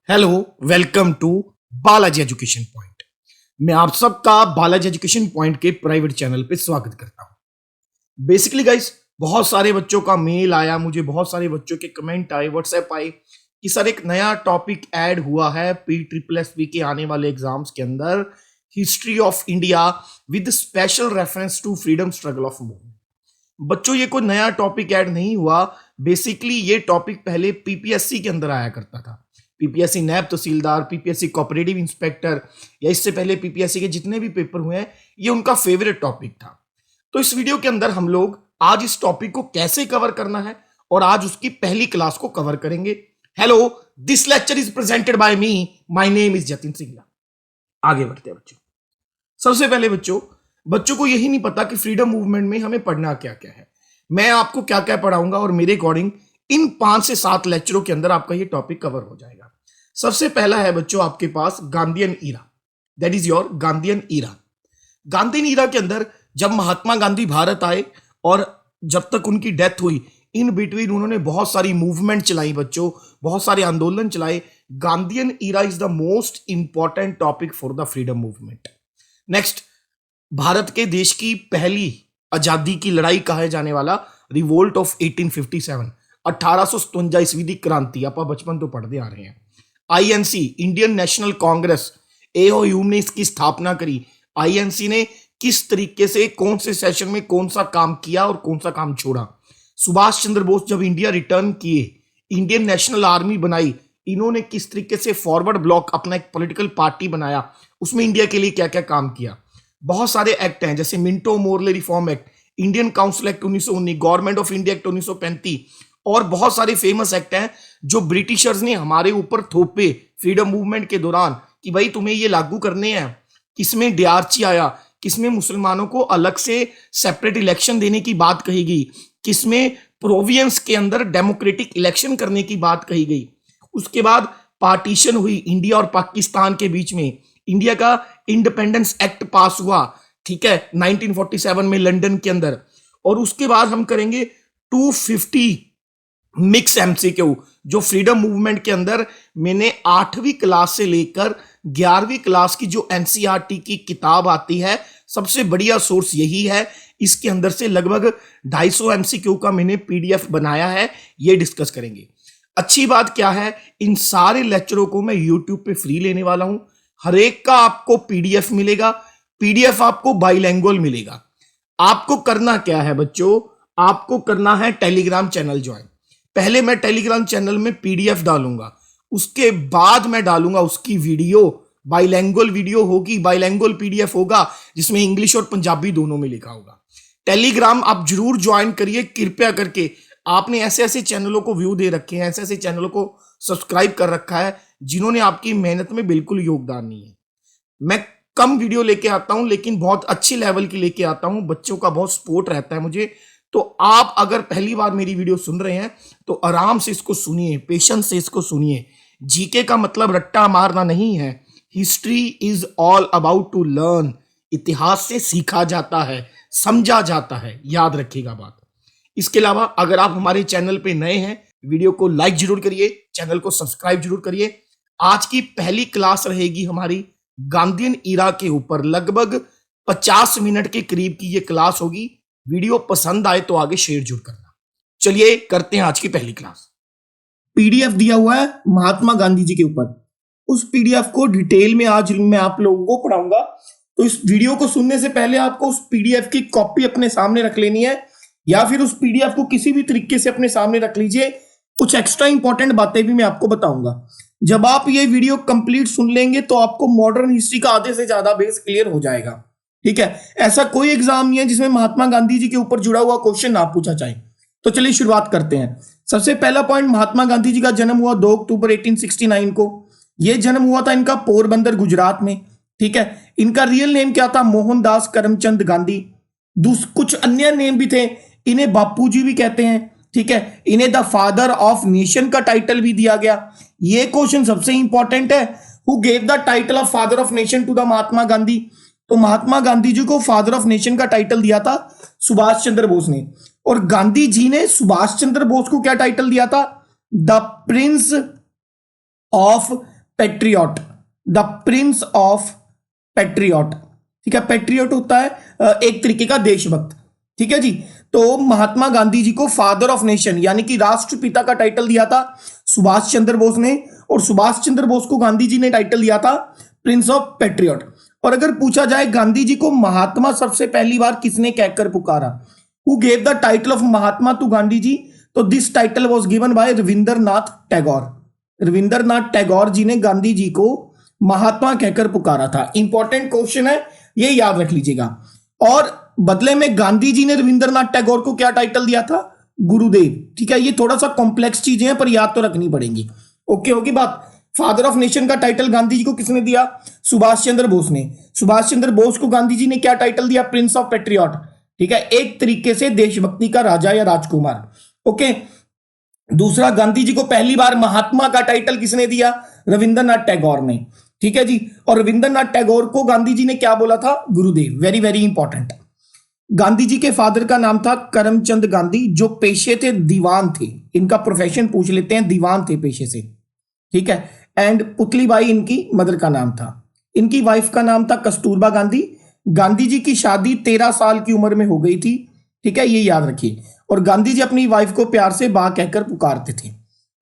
Hello, welcome to Balaji education point. मैं आप सबका बालाजी एजुकेशन पॉइंट के प्राइवेट चैनल पे स्वागत करता हूं। बेसिकली गाइस, बहुत सारे बच्चों का मेल आया, मुझे बहुत सारे बच्चों के कमेंट आए, व्हाट्सएप आए कि सर एक नया टॉपिक ऐड हुआ है PSSB के आने वाले एग्जाम्स के अंदर, history of India with special reference to freedom struggle of movement. बच्चों, ये कोई नया टॉपिक ऐड नहीं हुआ। बेसिकली ये टॉपिक पहले PPSC के अंदर आया करता था। PPSC नैब तहसीलदार, PPSC कोऑपरेटिव इंस्पेक्टर, या इससे पहले PPSC के जितने भी पेपर हुए हैं, ये उनका फेवरेट टॉपिक था। तो इस वीडियो के अंदर हम लोग आज इस टॉपिक को कैसे कवर करना है और आज उसकी पहली क्लास को कवर करेंगे। Hello, this lecture is presented by me, my name is Jatin Singla. आगे बढ़ते हैं बच्चों। सबसे पहले बच्चों को यही नहीं पता कि फ्रीडम मूवमेंट में हमें पढ़ना क्या क्या है। मैं आपको क्या क्या पढ़ाऊंगा और मेरे अकॉर्डिंग इन 5 से 7 लेक्चरों के अंदर आपका ये टॉपिक कवर हो जाएगा। सबसे पहला है बच्चों आपके पास Gandhian era, that is your Gandhian era. Gandhian era के अंदर जब महात्मा गांधी भारत आए और जब तक उनकी डेथ हुई, इन बिटवीन उन्होंने बहुत सारी मूवमेंट चलाई बच्चों, बहुत सारे आंदोलन चलाए। Gandhian era is the most important topic for the freedom movement. Next, Bharat के देश की पहली आजादी की लड़ाई कहा जाने वाला रिवोल्ट ऑफ 1857, 1857 ईस्वी की क्रांति, आप बचपन तो पढ़ते आ रहे हैं। INC, Indian national Congress, AOU ने इसकी स्थापना करी। INC ने किस तरीके से कौन से सेशन में कौन सा काम किया और कौन सा काम छोड़ा। सुभाष चंद्र बोस जब इंडिया रिटर्न किए, इंडियन नेशनल आर्मी बनाई, इन्होंने किस तरीके से फॉरवर्ड ब्लॉक अपना एक पॉलिटिकल पार्टी बनाया, उसमें इंडिया के लिए क्या क्या काम किया। बहुत सारे एक्ट हैं जैसे Minto Morley reform act, Indian council act 1919, government of India act 1935 और बहुत सारे फेमस एक्ट हैं जो ब्रिटिशर्स ने हमारे ऊपर थोपे फ्रीडम मूवमेंट के दौरान कि भाई तुम्हें ये लागू करने हैं। किसमें डीआरची आया, किसमें मुसलमानों को अलग से सेपरेट इलेक्शन देने की बात कही गई, किसमें प्रोविंस के अंदर डेमोक्रेटिक इलेक्शन करने की बात कही गई। उसके बाद पार्टीशन हुई इंडिया और पाकिस्तान के बीच में, इंडिया का इंडिपेंडेंस एक्ट पास हुआ, ठीक है, 1947 में लंदन के अंदर। और उसके बाद हम करेंगे 250 मिक्स MCQ, जो फ्रीडम मूवमेंट के अंदर मैंने 8वीं क्लास से लेकर 11वीं क्लास की जो NCERT की किताब आती है, सबसे बढ़िया सोर्स यही है। इसके अंदर से लगभग 250 MCQ का मैंने PDF बनाया है, ये डिस्कस करेंगे। अच्छी बात क्या है, इन सारे लेक्चरों को मैं YouTube पे फ्री लेने वाला हूं। हर एक का आपको PDF मिलेगा, PDF आपको बाइलैंग्वेज मिलेगा। आपको करना क्या है बच्चों, आपको करना है टेलीग्राम चैनल ज्वाइन। पहले मैं टेलीग्राम चैनल में PDF डालूंगा, उसके बाद मैं डालूंगा उसकी वीडियो, बाइलैंग्वेज वीडियो होगी, बाइलैंग्वेज PDF होगा जिसमें इंग्लिश और पंजाबी दोनों में लिखा होगा। टेलीग्राम आप जरूर ज्वाइन करिए कृपया करके। आपने ऐसे ऐसे चैनलों को व्यू दे रखे हैं, ऐसे ऐसे चैनलों को सब्सक्राइब कर रखा है जिन्होंने आपकी मेहनत में बिल्कुल योगदान नहीं है। मैं कम वीडियो लेके आता हूं लेकिन बहुत अच्छी लेवल की लेके आता हूं, बच्चों का बहुत सपोर्ट रहता है मुझे। तो आप अगर पहली बार मेरी वीडियो सुन रहे हैं तो आराम से इसको सुनिए, पेशेंस से इसको सुनिए। जीके का मतलब रट्टा मारना नहीं है। History is all about to learn. इतिहास से सीखा जाता है, समझा जाता है, याद रखिएगा बात। इसके अलावा अगर आप हमारे चैनल पे नए हैं, वीडियो को लाइक जरूर करिए, चैनल को सब्सक्राइब जरूर करिए। आज की पहली क्लास रहेगी हमारी गांधीयन ईरा के ऊपर, लगभग 50 मिनट के करीब की ये क्लास होगी। वीडियो पसंद आए तो आगे शेयर जरूर करना। चलिए करते हैं आज की पहली क्लास। PDF दिया हुआ है महात्मा गांधी जी के ऊपर, उस PDF को डिटेल में आज मैं आप लोगों को पढ़ाऊंगा। तो इस वीडियो को सुनने से पहले आपको उस PDF की कॉपी अपने सामने रख लेनी है, या फिर उस PDF को किसी भी तरीके से अपने सामने रख लीजिए। कुछ एक्स्ट्रा इंपॉर्टेंट बातें भी मैं आपको बताऊंगा। जब आप ये वीडियो कंप्लीट सुन लेंगे तो आपको मॉडर्न हिस्ट्री का आधे से ज्यादा बेस क्लियर हो जाएगा, ठीक है। ऐसा कोई एग्जाम नहीं है जिसमें महात्मा गांधी जी के ऊपर जुड़ा हुआ क्वेश्चन ना पूछा जाए। तो चलिए शुरुआत करते हैं। सबसे पहला पॉइंट, महात्मा गांधी जी का जन्म हुआ 2 अक्टूबर 1869 को। यह जन्म हुआ था इनका पोरबंदर गुजरात में, ठीक है। इनका रियल नेम क्या था, मोहनदास करमचंद गांधी। कुछ अन्य नेम भी थे, इन्हें बापूजी भी कहते हैं, ठीक है। इन्हें द फादर ऑफ नेशन का टाइटल भी दिया गया। यह क्वेश्चन सबसे इंपॉर्टेंट है, who gave the title of father of nation to the Mahatma Gandhi. तो महात्मा गांधी जी को फादर ऑफ नेशन का टाइटल दिया था सुभाष चंद्र बोस ने, और गांधी जी ने सुभाष चंद्र बोस को क्या टाइटल दिया था, the Prince of patriot, the Prince of patriot, ठीक है। पेट्रियट होता है एक तरीके का देशभक्त, ठीक है जी। तो महात्मा गांधी जी को फादर ऑफ नेशन यानी कि राष्ट्रपिता का टाइटल दिया था सुभाष चंद्र बोस ने, और सुभाष चंद्र बोस को गांधी जी ने टाइटल दिया था प्रिंस ऑफ पेट्रियट। और अगर पूछा जाए गांधी जी को महात्मा सबसे पहली बार किसने कहकर पुकारा, who gave the title of Mahatma to Gandhi ji, तो this title was given by Rabindranath Tagore. Rabindranath Tagore ji ने गांधी जी को महात्मा कहकर पुकारा था। इंपॉर्टेंट क्वेश्चन है, ये याद रख लीजिएगा। और बदले में गांधी जी ने रविंद्रनाथ टैगोर को क्या टाइटल दिया था, गुरुदेव, ठीक है। ये थोड़ा सा कॉम्प्लेक्स चीजें हैं पर याद तो रखनी पड़ेंगी। ओके होगी बात। फादर ऑफ नेशन का टाइटल गांधी जी को किसने दिया, सुभाष चंद्र बोस ने। सुभाष चंद्र बोस को गांधी जी ने क्या टाइटल दिया, प्रिंस ऑफ पेट्रियट, ठीक है, एक तरीके से देशभक्ति का राजा या राजकुमार। ओके। दूसरा, गांधी जी को पहली बार महात्मा का टाइटल किसने दिया, रविंद्रनाथ टैगोर ने, ठीक है जी। और रविंद्रनाथ टैगोर को गांधी जी ने क्या बोला था, Gurudev. Very very important. Gandhi ji के फादर का नाम था करमचंद गांधी, जो पेशे थे दीवान थे। इनका प्रोफेशन पूछ लेते हैं, दीवान थे पेशे से, ठीक है। एंड पुतलीबाई इनकी मदर का नाम था। इनकी वाइफ का नाम था कस्तूरबा गांधी। गांधी जी की शादी 13 साल की उम्र में हो गई थी, ठीक है, ये याद रखिए। और गांधी जी अपनी वाइफ को प्यार से बा कहकर पुकारते थे।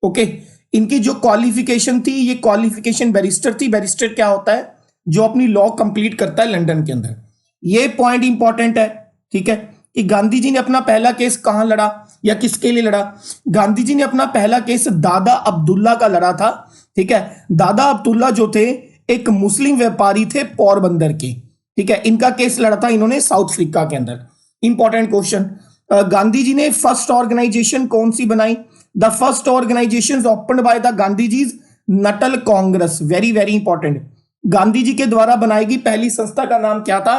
ओके। इनकी जो क्वालिफिकेशन थी, ये क्वालिफिकेशन बैरिस्टर थी। बैरिस्टर क्या होता है, जो अपनी लॉ कंप्लीट करता है लंदन के अंदर। ये पॉइंट इंपॉर्टेंट है, ठीक है, कि गांधी जी ने अपना पहला केस कहां लड़ा या किसके लिए लड़ा। गांधी जी ने अपना पहला केस दादा अब्दुल्ला का लड़ा था, ठीक है। दादा अब्दुल्ला जो थे एक मुस्लिम व्यापारी थे पोरबंदर के, ठीक है। इनका केस लड़ा था इन्होंने साउथ अफ्रीका के अंदर। Important question. गांधी जी ने फर्स्ट ऑर्गेनाइजेशन कौन सी बनाई, the first organisation opened by the Gandhi ji Natal Congress. Very very important. Gandhi ji के द्वारा बनाई गई पहली संस्था का नाम क्या था,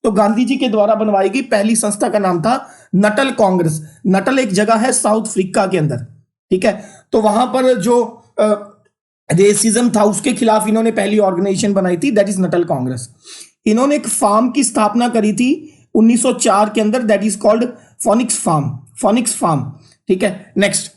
तो गांधी जी के द्वारा बनवाई गई पहली संस्था का नाम था नटल कांग्रेस। नटल एक जगह है साउथ अफ्रीका के अंदर, ठीक है। तो वहां पर जो रेसिज्म था उसके खिलाफ इन्होंने पहली ऑर्गेनाइजेशन बनाई थी, दैट इज नटल कांग्रेस। इन्होंने एक फार्म की स्थापना करी थी 1904 के अंदर, that is called Phoenix farm, Phoenix farm, ठीक है। नेक्स्ट,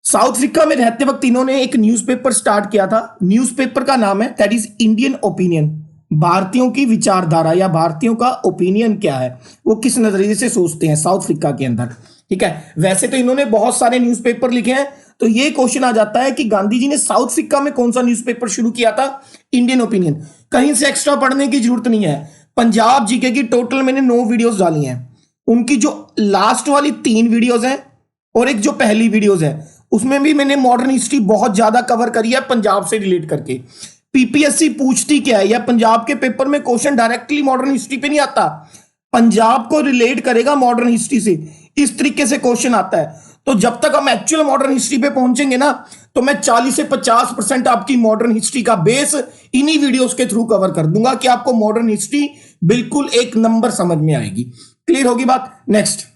साउथ अफ्रीका में रहते वक्त इन्होंने एक न्यूज़पेपर स्टार्ट किया था। न्यूज़पेपर का नाम है दैट इज इंडियन ओपिनियन। भारतीयों की विचारधारा या भारतीयों का ओपिनियन क्या है, वो किस नजरिए से सोचते हैं साउथ अफ्रीका के अंदर, ठीक है। वैसे तो इन्होंने बहुत सारे न्यूज़पेपर लिखे हैं, तो ये क्वेश्चन आ जाता है कि गांधी जी ने साउथ अफ्रीका में कौन सा न्यूज़पेपर शुरू किया था, इंडियन ओपिनियन। कहीं से एक्स्ट्रा पढ़ने की जरूरत नहीं है। पंजाब जीके की टोटल मैंने 9 वीडियोस डाली हैं। उनकी जो लास्ट वाली 3 वीडियोस हैं और एक जो पहली वीडियोस है उसमें भी मैंने मॉडर्न हिस्ट्री बहुत ज्यादा कवर करी है पंजाब से रिलेट करके। पीपीएससी पूछती क्या है, या पंजाब के पेपर में क्वेश्चन डायरेक्टली मॉडर्न हिस्ट्री पे नहीं आता, पंजाब को रिलेट करेगा मॉडर्न हिस्ट्री से, इस तरीके से क्वेश्चन आता है। तो जब तक हम एक्चुअल मॉडर्न हिस्ट्री पे पहुंचेंगे ना, तो मैं 40 से 50% आपकी मॉडर्न हिस्ट्री का बेस इन्हीं वीडियोस के थ्रू कवर कर दूंगा कि आपको मॉडर्न हिस्ट्री बिल्कुल एक नंबर समझ में आएगी। क्लियर होगी बात। नेक्स्ट,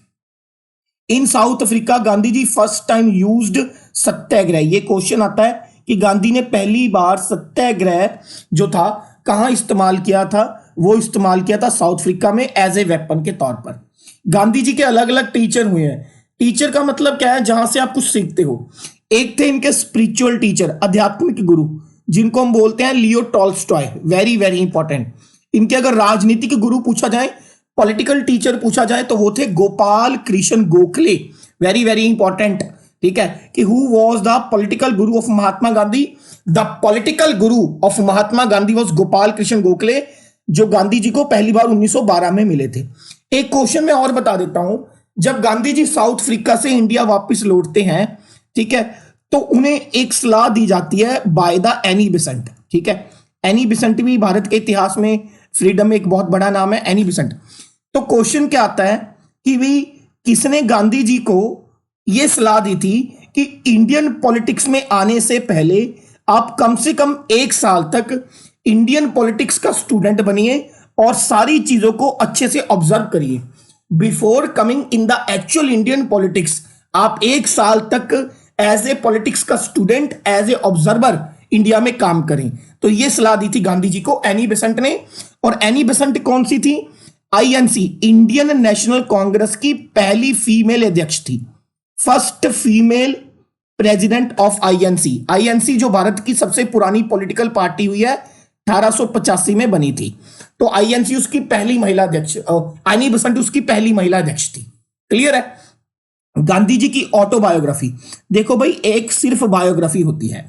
इन south Africa Gandhi ji first time used सत्याग्रह। ये क्वेश्चन आता है कि गांधी ने पहली बार सत्याग्रह जो था कहां इस्तेमाल किया था, वो इस्तेमाल किया था साउथ अफ्रीका में एज ए वेपन के तौर पर। गांधी जी के अलग अलग टीचर हुए हैं। टीचर का मतलब क्या है, जहां से आप कुछ सीखते हो। एक थे इनके स्पिरिचुअल टीचर, आध्यात्मिक गुरु, जिनको हम बोलते हैं Leo Tolstoy. Very very important. इनके अगर राजनीतिक गुरु पूछा जाए, पॉलिटिकल टीचर पूछा जाए, तो वो थे Gopal Krishna Gokhale. Very very important, ठीक है, कि who was the political guru of Mahatma Gandhi. The political guru of Mahatma Gandhi was Gopal Krishna Gokhale, जो गांधी जी को पहली बार 1912 में मिले थे। एक क्वेश्चन मैं और बता देता हूं, जब गांधी जी साउथ अफ्रीका से इंडिया वापस लौटते हैं, ठीक है, तो उन्हें एक सलाह दी जाती है बाय द एनी बेसेंट, ठीक है। एनी बेसेंट भी भारत के इतिहास में फ्रीडम में एक बहुत बड़ा नाम है, एनी बेसेंट। तो क्वेश्चन क्या आता है कि भाई किसने गांधी जी को यह सलाह दी थी कि इंडियन पॉलिटिक्स में आने से पहले आप कम से कम 1 साल तक इंडियन पॉलिटिक्स का स्टूडेंट बनिए और सारी चीजों को अच्छे से ऑब्जर्व करिए। Before coming in the actual Indian politics आप 1 साल तक एज ए पॉलिटिक्स का student, as a observer India में काम करें। तो यह सलाह दी थी गांधी जी को एनी बेसेंट ने। और एनी बेसेंट कौन सी थी, आईएनसी, इंडियन नेशनल कांग्रेस की पहली फीमेल अध्यक्ष थी। First female president of INC. INC जो भारत की सबसे पुरानी पॉलिटिकल पार्टी हुई है, 1885 में बनी थी। तो आईएनसी उसकी पहली महिला अध्यक्ष, एनी बेसेंट उसकी पहली महिला अध्यक्ष थी। क्लियर है। गांधी जी की ऑटोबायोग्राफी, देखो भाई एक सिर्फ बायोग्राफी होती है,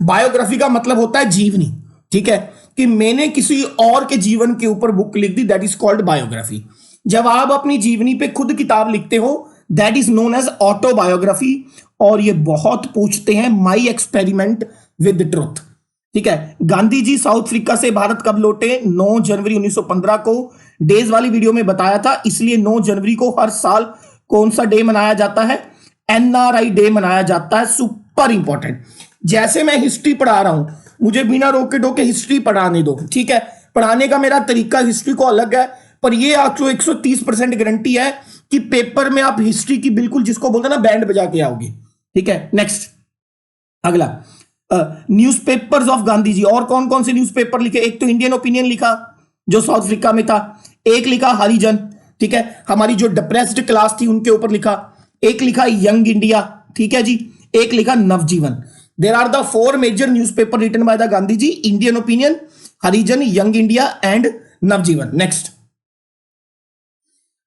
बायोग्राफी का मतलब होता है जीवनी, ठीक है, कि मैंने किसी और के जीवन के ऊपर बुक लिख दी, दैट इज कॉल्ड बायोग्राफी। जब आप अपनी जीवनी पे खुद किताब लिखते हो that is known as autobiography. और ये बहुत पूछते हैं माई एक्सपेरिमेंट विद ट्रुथ, ठीक है। गांधी जी साउथ अफ्रीका से भारत कब लौटे? 9 जनवरी 1915 को। डेज वाली वीडियो में बताया था, इसलिए 9 जनवरी को हर साल कौन सा डे मनाया जाता है? एनआरआई डे मनाया जाता है। Super important. जैसे मैं हिस्ट्री पढ़ा रहा हूं, मुझे बिना रोके टोके हिस्ट्री पढ़ाने दो, ठीक है। पढ़ाने का मेरा तरीका हिस्ट्री को अलग है, पर ये आपको 130% गारंटी है कि पेपर में आप हिस्ट्री की बिल्कुल जिसको बोलते हैं ना बैंड बजा के आओगे, ठीक है। नेक्स्ट, अगला, न्यूज़पेपर्स ऑफ गांधी जी। और कौन कौन से न्यूज़पेपर लिखे? एक तो इंडियन ओपिनियन लिखा जो साउथ अफ्रीका में था, एक लिखा हरिजन, ठीक है, हमारी जो डिप्रेस्ड क्लास थी उनके ऊपर लिखा, एक लिखा यंग इंडिया, ठीक है जी, एक लिखा Navjivan. There are the 4 major newspaper written by the Gandhi ji, Indian Opinion, Harijan, Young India and Navjivan. Next,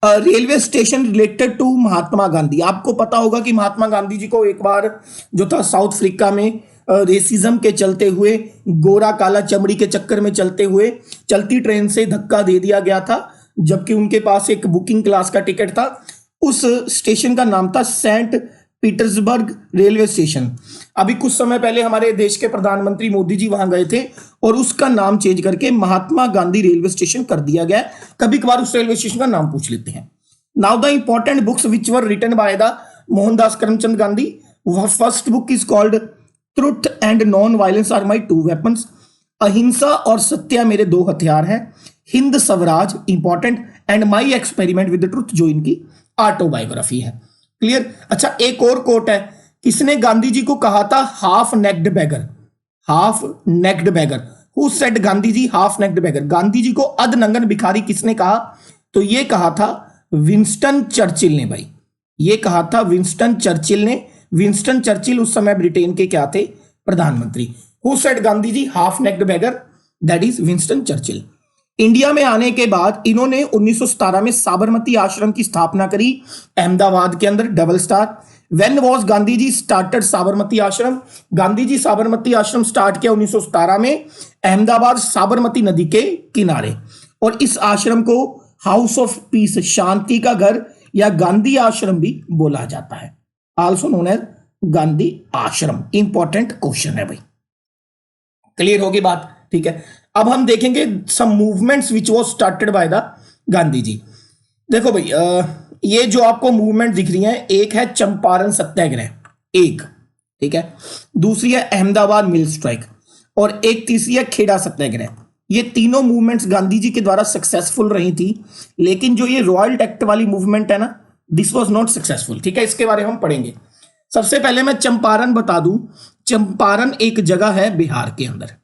railway station related to Mahatma Gandhi. आपको पता होगा कि महात्मा गांधी जी को एक बार जो था साउथ अफ्रीका में रेसिज्म के चलते हुए, गोरा काला चमड़ी के चक्कर में चलते हुए चलती ट्रेन से धक्का दे दिया गया था, जबकि उनके पास एक बुकिंग क्लास का टिकट था। उस स्टेशन का नाम था सेंट पीटर्सबर्ग रेलवे स्टेशन। अभी कुछ समय पहले हमारे देश के प्रधानमंत्री मोदी जी वहां गए थे और उसका नाम चेंज करके महात्मा गांधी रेलवे स्टेशन कर दिया गया। कभी कभार उस रेलवे स्टेशन का नाम पूछ लेते हैं। Now the important books which were written by the Mohandas Karamchand Gandhi. First book is called truth and non violence are my 2 weapons. अहिंसा और सत्य मेरे 2 हथियार हैं। Hind Swaraj important, and my experiment with the truth जो इनकी ऑटोबायोग्राफी है। क्लियर। अच्छा, एक और कोट है, किसने गांधी जी को कहा था half naked beggar? Half naked beggar, who said Gandhi ji half naked beggar? Gandhi ji को अधनंगन भिखारी किसने कहा? तो ये कहा था विंस्टन चर्चिल ने भाई, ये कहा था विंस्टन चर्चिल ने। विंस्टन चर्चिल उस समय ब्रिटेन के क्या थे? प्रधानमंत्री। Who said Gandhi ji half naked beggar? That is Winston Churchill. India में आने के बाद इन्होंने 1917 में साबरमती आश्रम की स्थापना करी अहमदाबाद के अंदर, double star. When was Gandhi ji started Sabarmati Ashram? Gandhi जी साबरमती आश्रम स्टार्ट किया 1917 में अहमदाबाद साबरमती नदी के किनारे। और इस आश्रम को हाउस ऑफ पीस, शांति का घर या गांधी आश्रम भी बोला जाता है, आल्सो नोन एज गांधी आश्रम। इंपॉर्टेंट क्वेश्चन है भाई। क्लियर होगी बात? ठीक है। अब हम देखेंगे some movements which was started by the Gandhi ji. देखो भाई, ये जो आपको मूवमेंट दिख रही है, एक है चंपारण सत्याग्रह, एक, ठीक है, दूसरी है अहमदाबाद मिल स्ट्राइक, और एक तीसरी है खेड़ा सत्याग्रह। ये तीनों मूवमेंट्स गांधी जी के द्वारा सक्सेसफुल रही थी, लेकिन जो ये रॉयल एक्ट वाली मूवमेंट है ना, दिस वाज नॉट सक्सेसफुल, ठीक है। इसके बारे में हम पढ़ेंगे। सबसे पहले मैं चंपारण बता दूं, चंपारण एक जगह है बिहार के अंदर।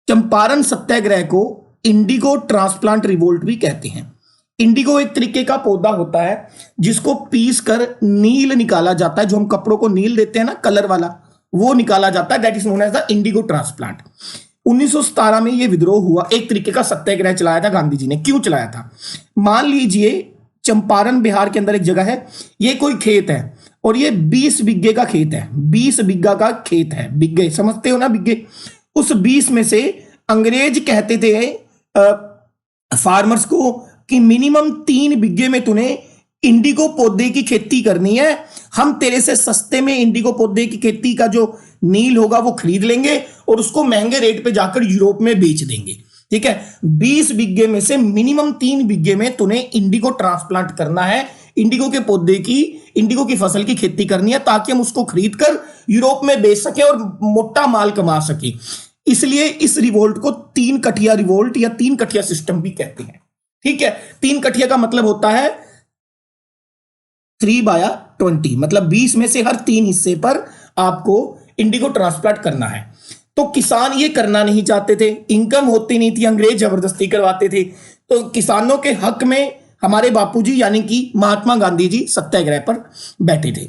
चंपारण सत्याग्रह को इंडिगो ट्रांसप्लांट रिवोल्ट भी कहते हैं। इंडिगो एक तरीके का पौधा होता है जिसको पीस कर नील निकाला जाता है, जो हम कपड़ों को नील देते हैं ना, कलर वाला, वो निकाला जाता है, that is known as the indigo transplant. 1917 में ये विद्रोह हुआ, एक तरीके का सत्याग्रह चलाया था गांधी जी ने। क्यों चलाया था? मान लीजिए चंपारण बिहार के अंदर एक जगह है, ये कोई खेत है और ये 20 बिग्गे का खेत है, 20 बिग्गा का खेत है, बिग्गे समझते हो ना, बिग्गे। उस 20 में से अंग्रेज कहते थे फार्मर्स को कि मिनिमम 3 बिग्गे में तूने इंडिगो पौधे की खेती करनी है, हम तेरे से सस्ते में इंडिगो पौधे की खेती का जो नील होगा वो खरीद लेंगे और उसको महंगे रेट पे जाकर यूरोप में बेच देंगे, ठीक है। 20 बिग्गे में से मिनिमम 3 बिग्गे में तूने इंडिगो ट्रांसप्लांट करना है, इंडिगो के पौधे की, इंडिगो की फसल की खेती करनी है, ताकि हम उसको खरीद कर यूरोप में बेच सके और मोटा माल कमा सके। इसलिए इस रिवोल्ट को 3 कठिया रिवोल्ट या 3 कठिया सिस्टम भी कहते हैं, ठीक है। 3 कठिया का मतलब होता है 3/20, मतलब 20 में से हर 3 हिस्से पर आपको इंडिगो ट्रांसप्लांट करना है। तो किसान ये करना नहीं चाहते थे, इनकम होती नहीं थी, अंग्रेज जबरदस्ती करवाते थे। तो किसानों के हक में हमारे बापूजी यानी कि महात्मा गांधी जी सत्याग्रह पर बैठे थे।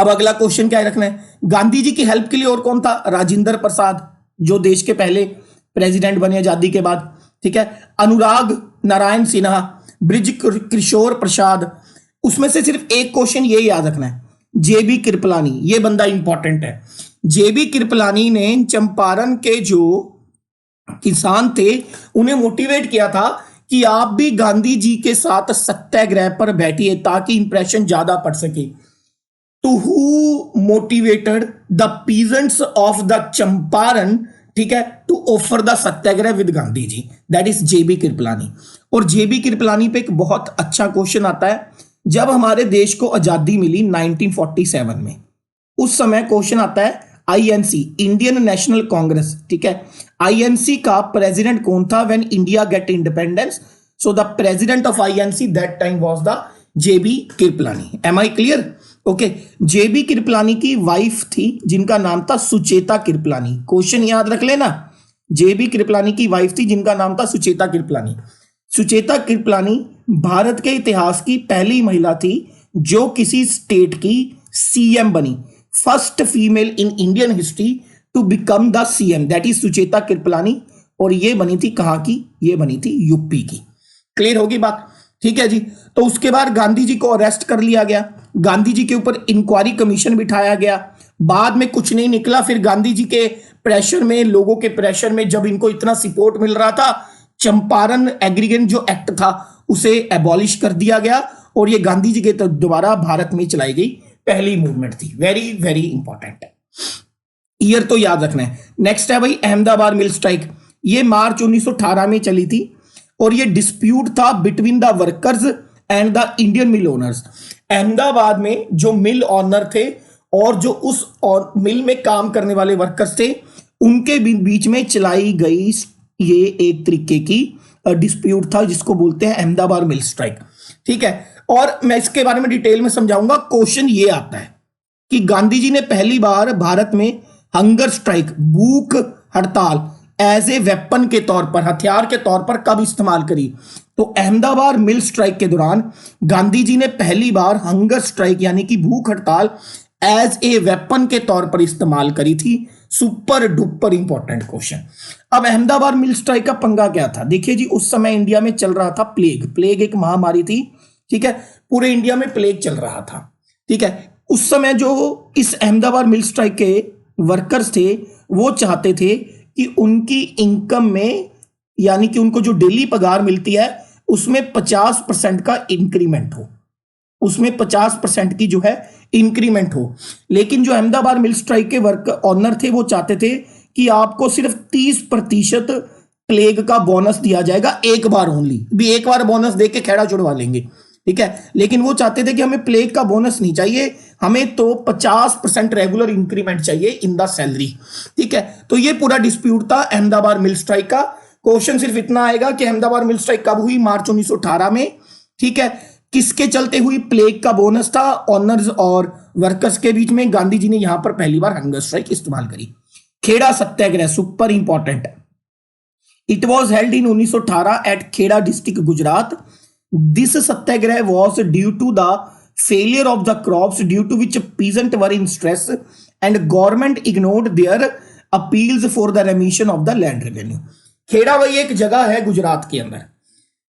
अब अगला क्वेश्चन क्या रखना है, गांधी जी की हेल्प के लिए और कौन था, राजेंद्र प्रसाद जो देश के पहले प्रेसिडेंट बने आजादी के बाद, ठीक है, अनुराग नारायण सिन्हा, ब्रिज किशोर प्रसाद। उसमें से सिर्फ एक क्वेश्चन ये याद रखना है, जेबी कृपलानी, ये बंदा इंपॉर्टेंट है। जेबी कृपलानी ने चंपारण के जो किसान थे उन्हें मोटिवेट किया था कि आप भी गांधी जी के साथ सत्याग्रह पर बैठिए ताकि इंप्रेशन ज्यादा पड़ सके। तो who motivated the peasants of the Champaran, ठीक है, to offer the satyagraha with Gandhi ji, that is JB Kripalani. और जेबी कृपलानी पे एक बहुत अच्छा क्वेश्चन आता है, जब हमारे देश को आजादी मिली 1947 में, उस समय क्वेश्चन आता है आईएनसी, इंडियन नेशनल कांग्रेस, ठीक है, आईएनसी का प्रेसिडेंट कौन था when India get independence? So the president of INC that time was the JB Kripalani. Am I clear? Okay, JB Kripalani की वाइफ थी जिनका नाम था सुचेता कृपलानी। क्वेश्चन याद रख लेना, जेबी कृपलानी की वाइफ थी जिनका नाम था सुचेता कृपलानी। सुचेता कृपलानी भारत के इतिहास की पहली महिला थी जो किसी स्टेट की सीएम बनी, first female in Indian history to become the CM, that is Sucheta Kripalani. और ये बनी थी कहां की? ये बनी थी यूपी की। क्लियर होगी बात? ठीक है जी। तो उसके बाद गांधी जी को अरेस्ट कर लिया गया, गांधी जी के ऊपर इंक्वायरी कमीशन बिठाया गया, बाद में कुछ नहीं निकला। फिर गांधी जी के प्रेशर में, लोगों के प्रेशर में, जब इनको इतना सपोर्ट मिल रहा था, चंपारण एग्रीगेट जो एक्ट था उसे एबॉलिश कर दिया गया और ये गांधी जी के दोबारा भारत में चलाई गई पहली मूवमेंट थी। वेरी वेरी इंपॉर्टेंट है, ईयर तो याद रखना है। नेक्स्ट है भाई अहमदाबाद मिल स्ट्राइक, ये मार्च 1918 में चली थी और ये डिस्प्यूट था between the workers and the Indian mill owners. Ahmedabad में जो मिल ऑनर थे और जो उस मिल में काम करने वाले वर्कर्स थे, उनके बीच में चलाई गई ये एक तरीके की डिस्प्यूट था जिसको बोलते हैं अहमदाबाद मिल स्ट्राइक। ठीक है, और मैं इसके बारे में डिटेल में समझाऊंगा। क्वेश्चन ये आता है कि गांधी जी ने पहली बार भारत में हंगर स्ट्राइक, भूख हड़ताल एज ए वेपन के तौर पर, हथियार के तौर पर कब इस्तेमाल करी? तो अहमदाबाद मिल स्ट्राइक के दौरान गांधी जी ने पहली बार हंगर स्ट्राइक यानी कि भूख हड़ताल एज ए वेपन के तौर पर इस्तेमाल करी थी। Super duper important question. अब अहमदाबाद मिल स्ट्राइक का पंगा क्या था? देखिए जी, उस समय इंडिया में चल रहा था प्लेग एक महामारी थी। ठीक है, पूरे इंडिया में प्लेग चल रहा था। ठीक है, उस समय जो इस अहमदाबाद मिल स्ट्राइक के वर्कर्स थे वो चाहते थे कि उनकी इनकम में, यानी कि उनको जो डेली पगार मिलती है उसमें 50% का इंक्रीमेंट हो, उसमें 50% की जो है इंक्रीमेंट हो। लेकिन जो अहमदाबाद मिल स्ट्राइक के वर्क ऑनर थे वो चाहते थे कि आपको सिर्फ 30% प्लेग का बोनस दिया जाएगा, एक बार ओनली, भी एक बार बोनस दे के खेड़ा छुड़वा लेंगे। ठीक है, लेकिन वो चाहते थे कि हमें प्लेग का बोनस नहीं चाहिए, हमें तो 50% रेगुलर इंक्रीमेंट चाहिए इन द सैलरी। ठीक है, तो ये पूरा डिस्प्यूट था अहमदाबाद मिल स्ट्राइक का। क्वेश्चन सिर्फ इतना आएगा कि अहमदाबाद मिल स्ट्राइक कब हुई? मार्च 1918 में। ठीक है, किसके चलते हुई? प्लेग का बोनस था ऑनर्स और वर्कर्स के बीच में। गांधी जी ने यहां पर पहली बार हंगर स्ट्राइक इस्तेमाल करी। Kheda satyagraha super important, it was held in 1918 at Kheda district Gujarat. This satyagraha was due to the failure of the crops due to which peasants were in stress and government ignored their appeals for the remission of the land revenue। Kheda वही एक जगह है गुजरात के अंदर,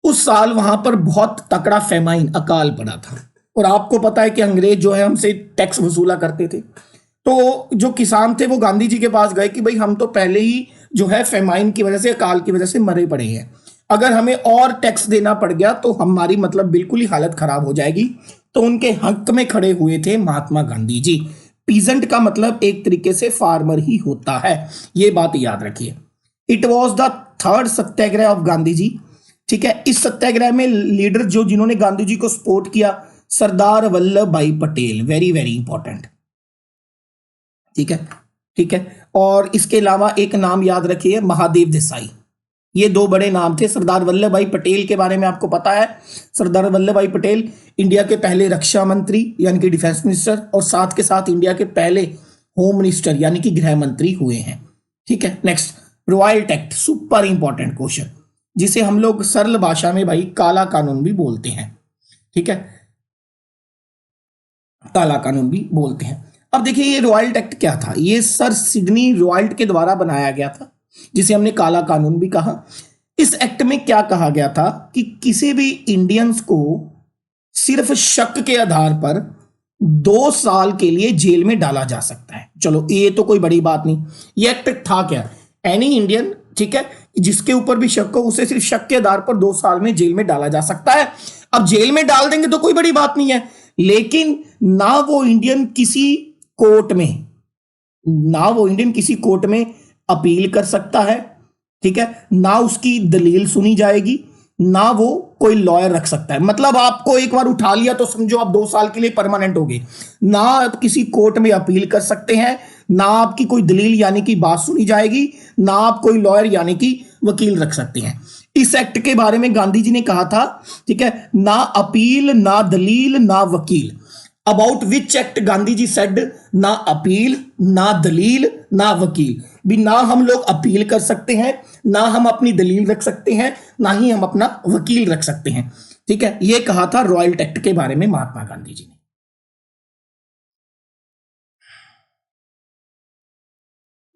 उस साल वहां पर बहुत तकड़ा फेमाइन, अकाल पड़ा था और आपको पता है कि अंग्रेज जो है हमसे टैक्स वसूला करते थे। तो जो किसान थे वो गांधी जी के पास गए कि भाई हम तो पहले ही जो है फेमाइन की वजह से, अकाल की वजह से मरे पड़े हैं, अगर हमें और टैक्स देना पड़ गया तो हमारी मतलब बिल्कुल ही हालत खराब हो जाएगी। तो उनके हक में खड़े हुए थे महात्मा गांधी जी। पीजेंट का मतलब एक तरीके से फार्मर ही होता है, ये बात याद रखिए। It was the third satyagraha of Gandhi ji. ठीक है, इस सत्याग्रह में लीडर जो जिन्होंने गांधी जी को सपोर्ट किया, सरदार वल्लभ भाई पटेल, वेरी वेरी इंपॉर्टेंट। ठीक है, ठीक है, और इसके अलावा एक नाम याद रखिए, महादेव देसाई। ये दो बड़े नाम थे। सरदार वल्लभ भाई पटेल के बारे में आपको पता है, सरदार वल्लभ भाई पटेल इंडिया के पहले रक्षा मंत्री यानी कि डिफेंस मिनिस्टर और साथ के साथ इंडिया के पहले होम मिनिस्टर यानी कि गृह मंत्री हुए हैं। ठीक है, next royal act, super important question, जिसे हम लोग सरल भाषा में भाई काला कानून भी बोलते हैं। ठीक है, काला कानून भी बोलते हैं। अब देखिए ये रॉयल्ट एक्ट क्या था, ये सर सिडनी रॉयल्ट के द्वारा बनाया गया था, जिसे हमने काला कानून भी कहा। इस एक्ट में क्या कहा गया था कि किसी भी इंडियंस को सिर्फ शक के आधार पर 2 साल के लिए जेल में डाला जा सकता है। चलो ये तो कोई बड़ी बात नहीं। ये एक्ट था क्या, एनी इंडियन, ठीक है, जिसके ऊपर भी शक हो उसे सिर्फ शक के आधार पर 2 साल में जेल में डाला जा सकता है। अब जेल में डाल देंगे तो कोई बड़ी बात नहीं है, लेकिन ना वो इंडियन किसी कोर्ट में, ना वो इंडियन किसी कोर्ट में अपील कर सकता है, ठीक है, ना उसकी दलील सुनी जाएगी, ना वो कोई लॉयर रख सकता है। मतलब आपको एक बार उठा लिया तो समझो आप 2 साल के लिए परमानेंट हो गए। ना आप किसी कोर्ट में अपील कर सकते हैं, ना आपकी कोई दलील यानी कि बात सुनी जाएगी, ना आप कोई लॉयर यानी कि वकील रख सकते हैं। इस एक्ट के बारे में गांधी जी ने कहा था, ठीक है, ना अपील, ना दलील, ना वकील। About which act Gandhi ji said ना अपील, ना दलील, ना वकील। भी ना हम लोग अपील कर सकते हैं, ना हम अपनी दलील रख सकते हैं, ना ही हम अपना वकील रख सकते हैं, ठीक है। यह कहा था रॉयल्ट एक्ट के बारे में महात्मा गांधी जी ने।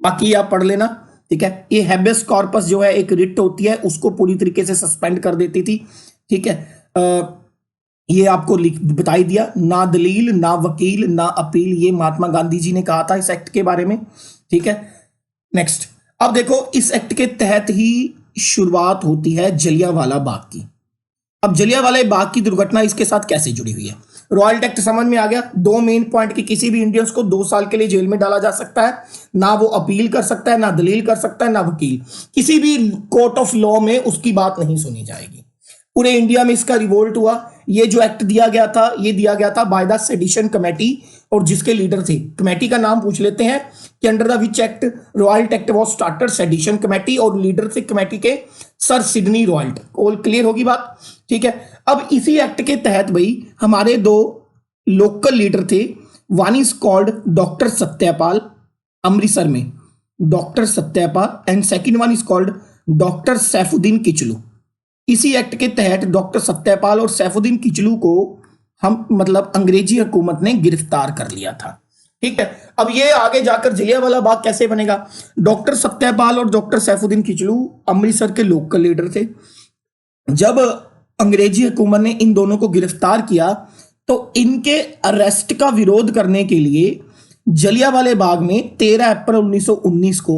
बाकी आप पढ़ लेना, ठीक है। ये हैबेस कॉर्पस जो है एक रिट होती है, उसको पूरी तरीके से सस्पेंड कर देती थी, ठीक है। ये आपको बताई दिया, ना दलील, ना वकील, ना अपील, ये महात्मा गांधी जी ने कहा था इस एक्ट के बारे में, ठीक है। नेक्स्ट, अब देखो इस एक्ट के तहत ही शुरुआत होती है जलियांवाला बाग की। अब जलियांवाला बाग की दुर्घटना इसके साथ कैसे जुड़ी हुई है? रॉयल्ट एक्ट समझ में आ गया। 2 मेन पॉइंट की किसी भी इंडियंस को 2 साल के लिए जेल में डाला जा सकता है, ना वो अपील कर सकता है, ना दलील कर सकता है, ना वकील, किसी भी कोर्ट ऑफ लॉ में उसकी बात नहीं सुनी जाएगी। पूरे इंडिया में इसका रिवोल्ट हुआ। ये जो एक्ट दिया गया था, ये दिया गया था बाय द सेडिशन कमेटी, और जिसके लीडर थे, कमेटी का नाम पूछ लेते हैं कि under the which act Rowlatt act was started, sedition committee, और लीडर थे कमेटी के sir Sidney Rowlatt. All clear होगी बात, ठीक है। अब इसी एक्ट के तहत भाई हमारे 2 लोकल लीडर थे। One is called doctor Satyapal, Amritsar में doctor Satyapal, and second one is called doctor Saifuddin Kitchlew. इसी एक्ट के तहत डॉक्टर सत्यपाल और सैफुद्दीन किचलू को हम मतलब अंग्रेजी हुकूमत ने गिरफ्तार कर लिया था, ठीक है। अब ये आगे जाकर जलियांवाला बाग कैसे बनेगा? डॉक्टर सत्यपाल और डॉक्टर सैफुद्दीन किचलू अमृतसर के लोकल लीडर थे। जब अंग्रेजी हुकूमत ने इन दोनों को गिरफ्तार किया तो इनके अरेस्ट का विरोध करने के लिए जलियांवाला बाग में 13 अप्रैल 1919 को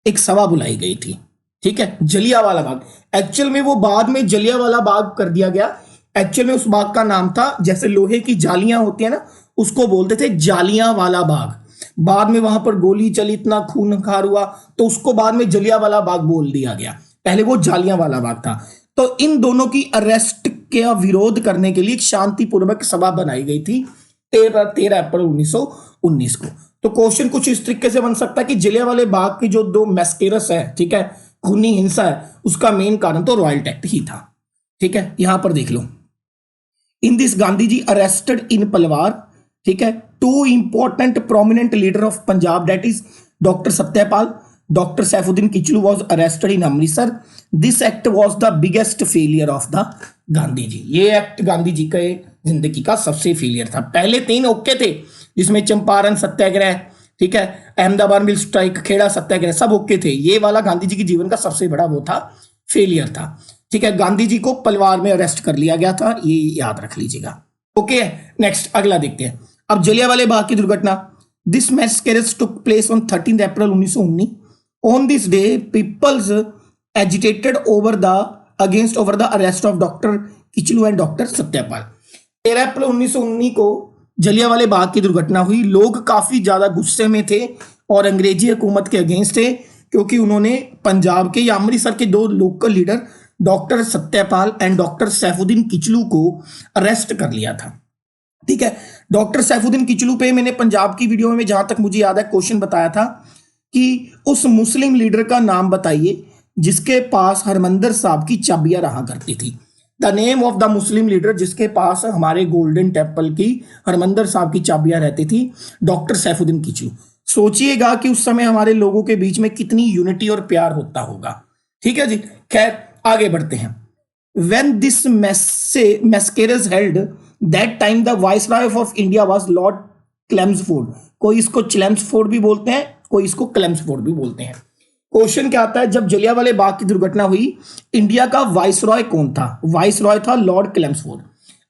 एक सभा बुलाई गई थी, ठीक है। जलियांवाला बाग, एक्चुअल में वो बाद में जलियांवाला बाग कर दिया गया। एक्चुअल में उस बाग का नाम था, जैसे लोहे की जालियां होती है ना, उसको बोलते थे जालियांवाला बाग। बाद में वहां पर गोली चली, इतना खूनखार हुआ, तो उसको बाद में जलियांवाला बाग बोल दिया गया, पहले वो जालियांवाला बाग था। तो इन दोनों की अरेस्ट का विरोध करने के लिए एक शांतिपूर्वक सभा बनाई गई थी 13 अप्रैल 1919 को। तो क्वेश्चन कुछ इस तरीके से बन सकता है कि जलियांवाला बाग की जो 2 मैस्केरस है, ठीक है, खूनी हिंसा है, उसका मेन कारण तो रॉयल्ट एक्ट ही था, ठीक है। यहां पर देख लो, in this Gandhi ji arrested in Palwal, ठीक है, 2 important prominent leader of Punjab, that is doctor Satyapal, doctor Saifuddin Kitchlew was arrested in Amritsar. This act was the biggest failure of the Gandhi ji. ये एक्ट गांधी जी के जिंदगी का सबसे फेलियर था। पहले 3 ओके थे, जिसमें चंपारण सत्याग्रह, ठीक है, अहमदाबाद मिल स्ट्राइक, खेड़ा सत्याग्रह, सब ओके थे। ये वाला गांधी जी के जीवन का सबसे बड़ा वो था, फेलियर था, ठीक है। गांधी जी को पलवार में अरेस्ट कर लिया गया था, ये याद रख लीजिएगा, ओके। नेक्स्ट अगला देखते हैं। अब जलियांवाला बाग की दुर्घटना। This massacre took place on 13 April 1919। On this day peoples agitated over the arrest of doctor Kitchlew and doctor Satyapal. 13 अप्रैल 1919 को जलियांवाला बाग की दुर्घटना हुई। लोग काफी ज्यादा गुस्से में थे और अंग्रेजी हुकूमत के अगेंस्ट थे, क्योंकि उन्होंने पंजाब के या अमृतसर के 2 local leader doctor Satyapal and doctor Saifuddin Kitchlew को अरेस्ट कर लिया था, ठीक है। डॉक्टर सैफुद्दीन किचलू पे मैंने पंजाब की वीडियो में जहां तक मुझे याद है क्वेश्चन बताया था कि उस मुस्लिम लीडर का नाम बताइए जिसके पास हरमंदिर साहब की चाबियां रहा करती थी। The name of the Muslim leader जिसके पास हमारे गोल्डन टेम्पल की हरमंदिर साहब की चाबियां रहती थी, डॉक्टर सैफुद्दीन किचलू। सोचिएगा कि उस समय हमारे लोगों के बीच में कितनी यूनिटी और प्यार होता होगा, ठीक है जी। खैर आगे बढ़ते हैं। When this masquerade held, that time the viceroy of India was lord Chelmsford. कोई इसको चेम्सफोर्ड भी बोलते हैं, कोई इसको क्लेम्सफोर्ड भी बोलते हैं। क्वेश्चन क्या आता है, जब जलियांवाले बाग की दुर्घटना हुई इंडिया का वाइसरॉय कौन था? वाइसरॉय था लॉर्ड क्लेम्सफोर्ड।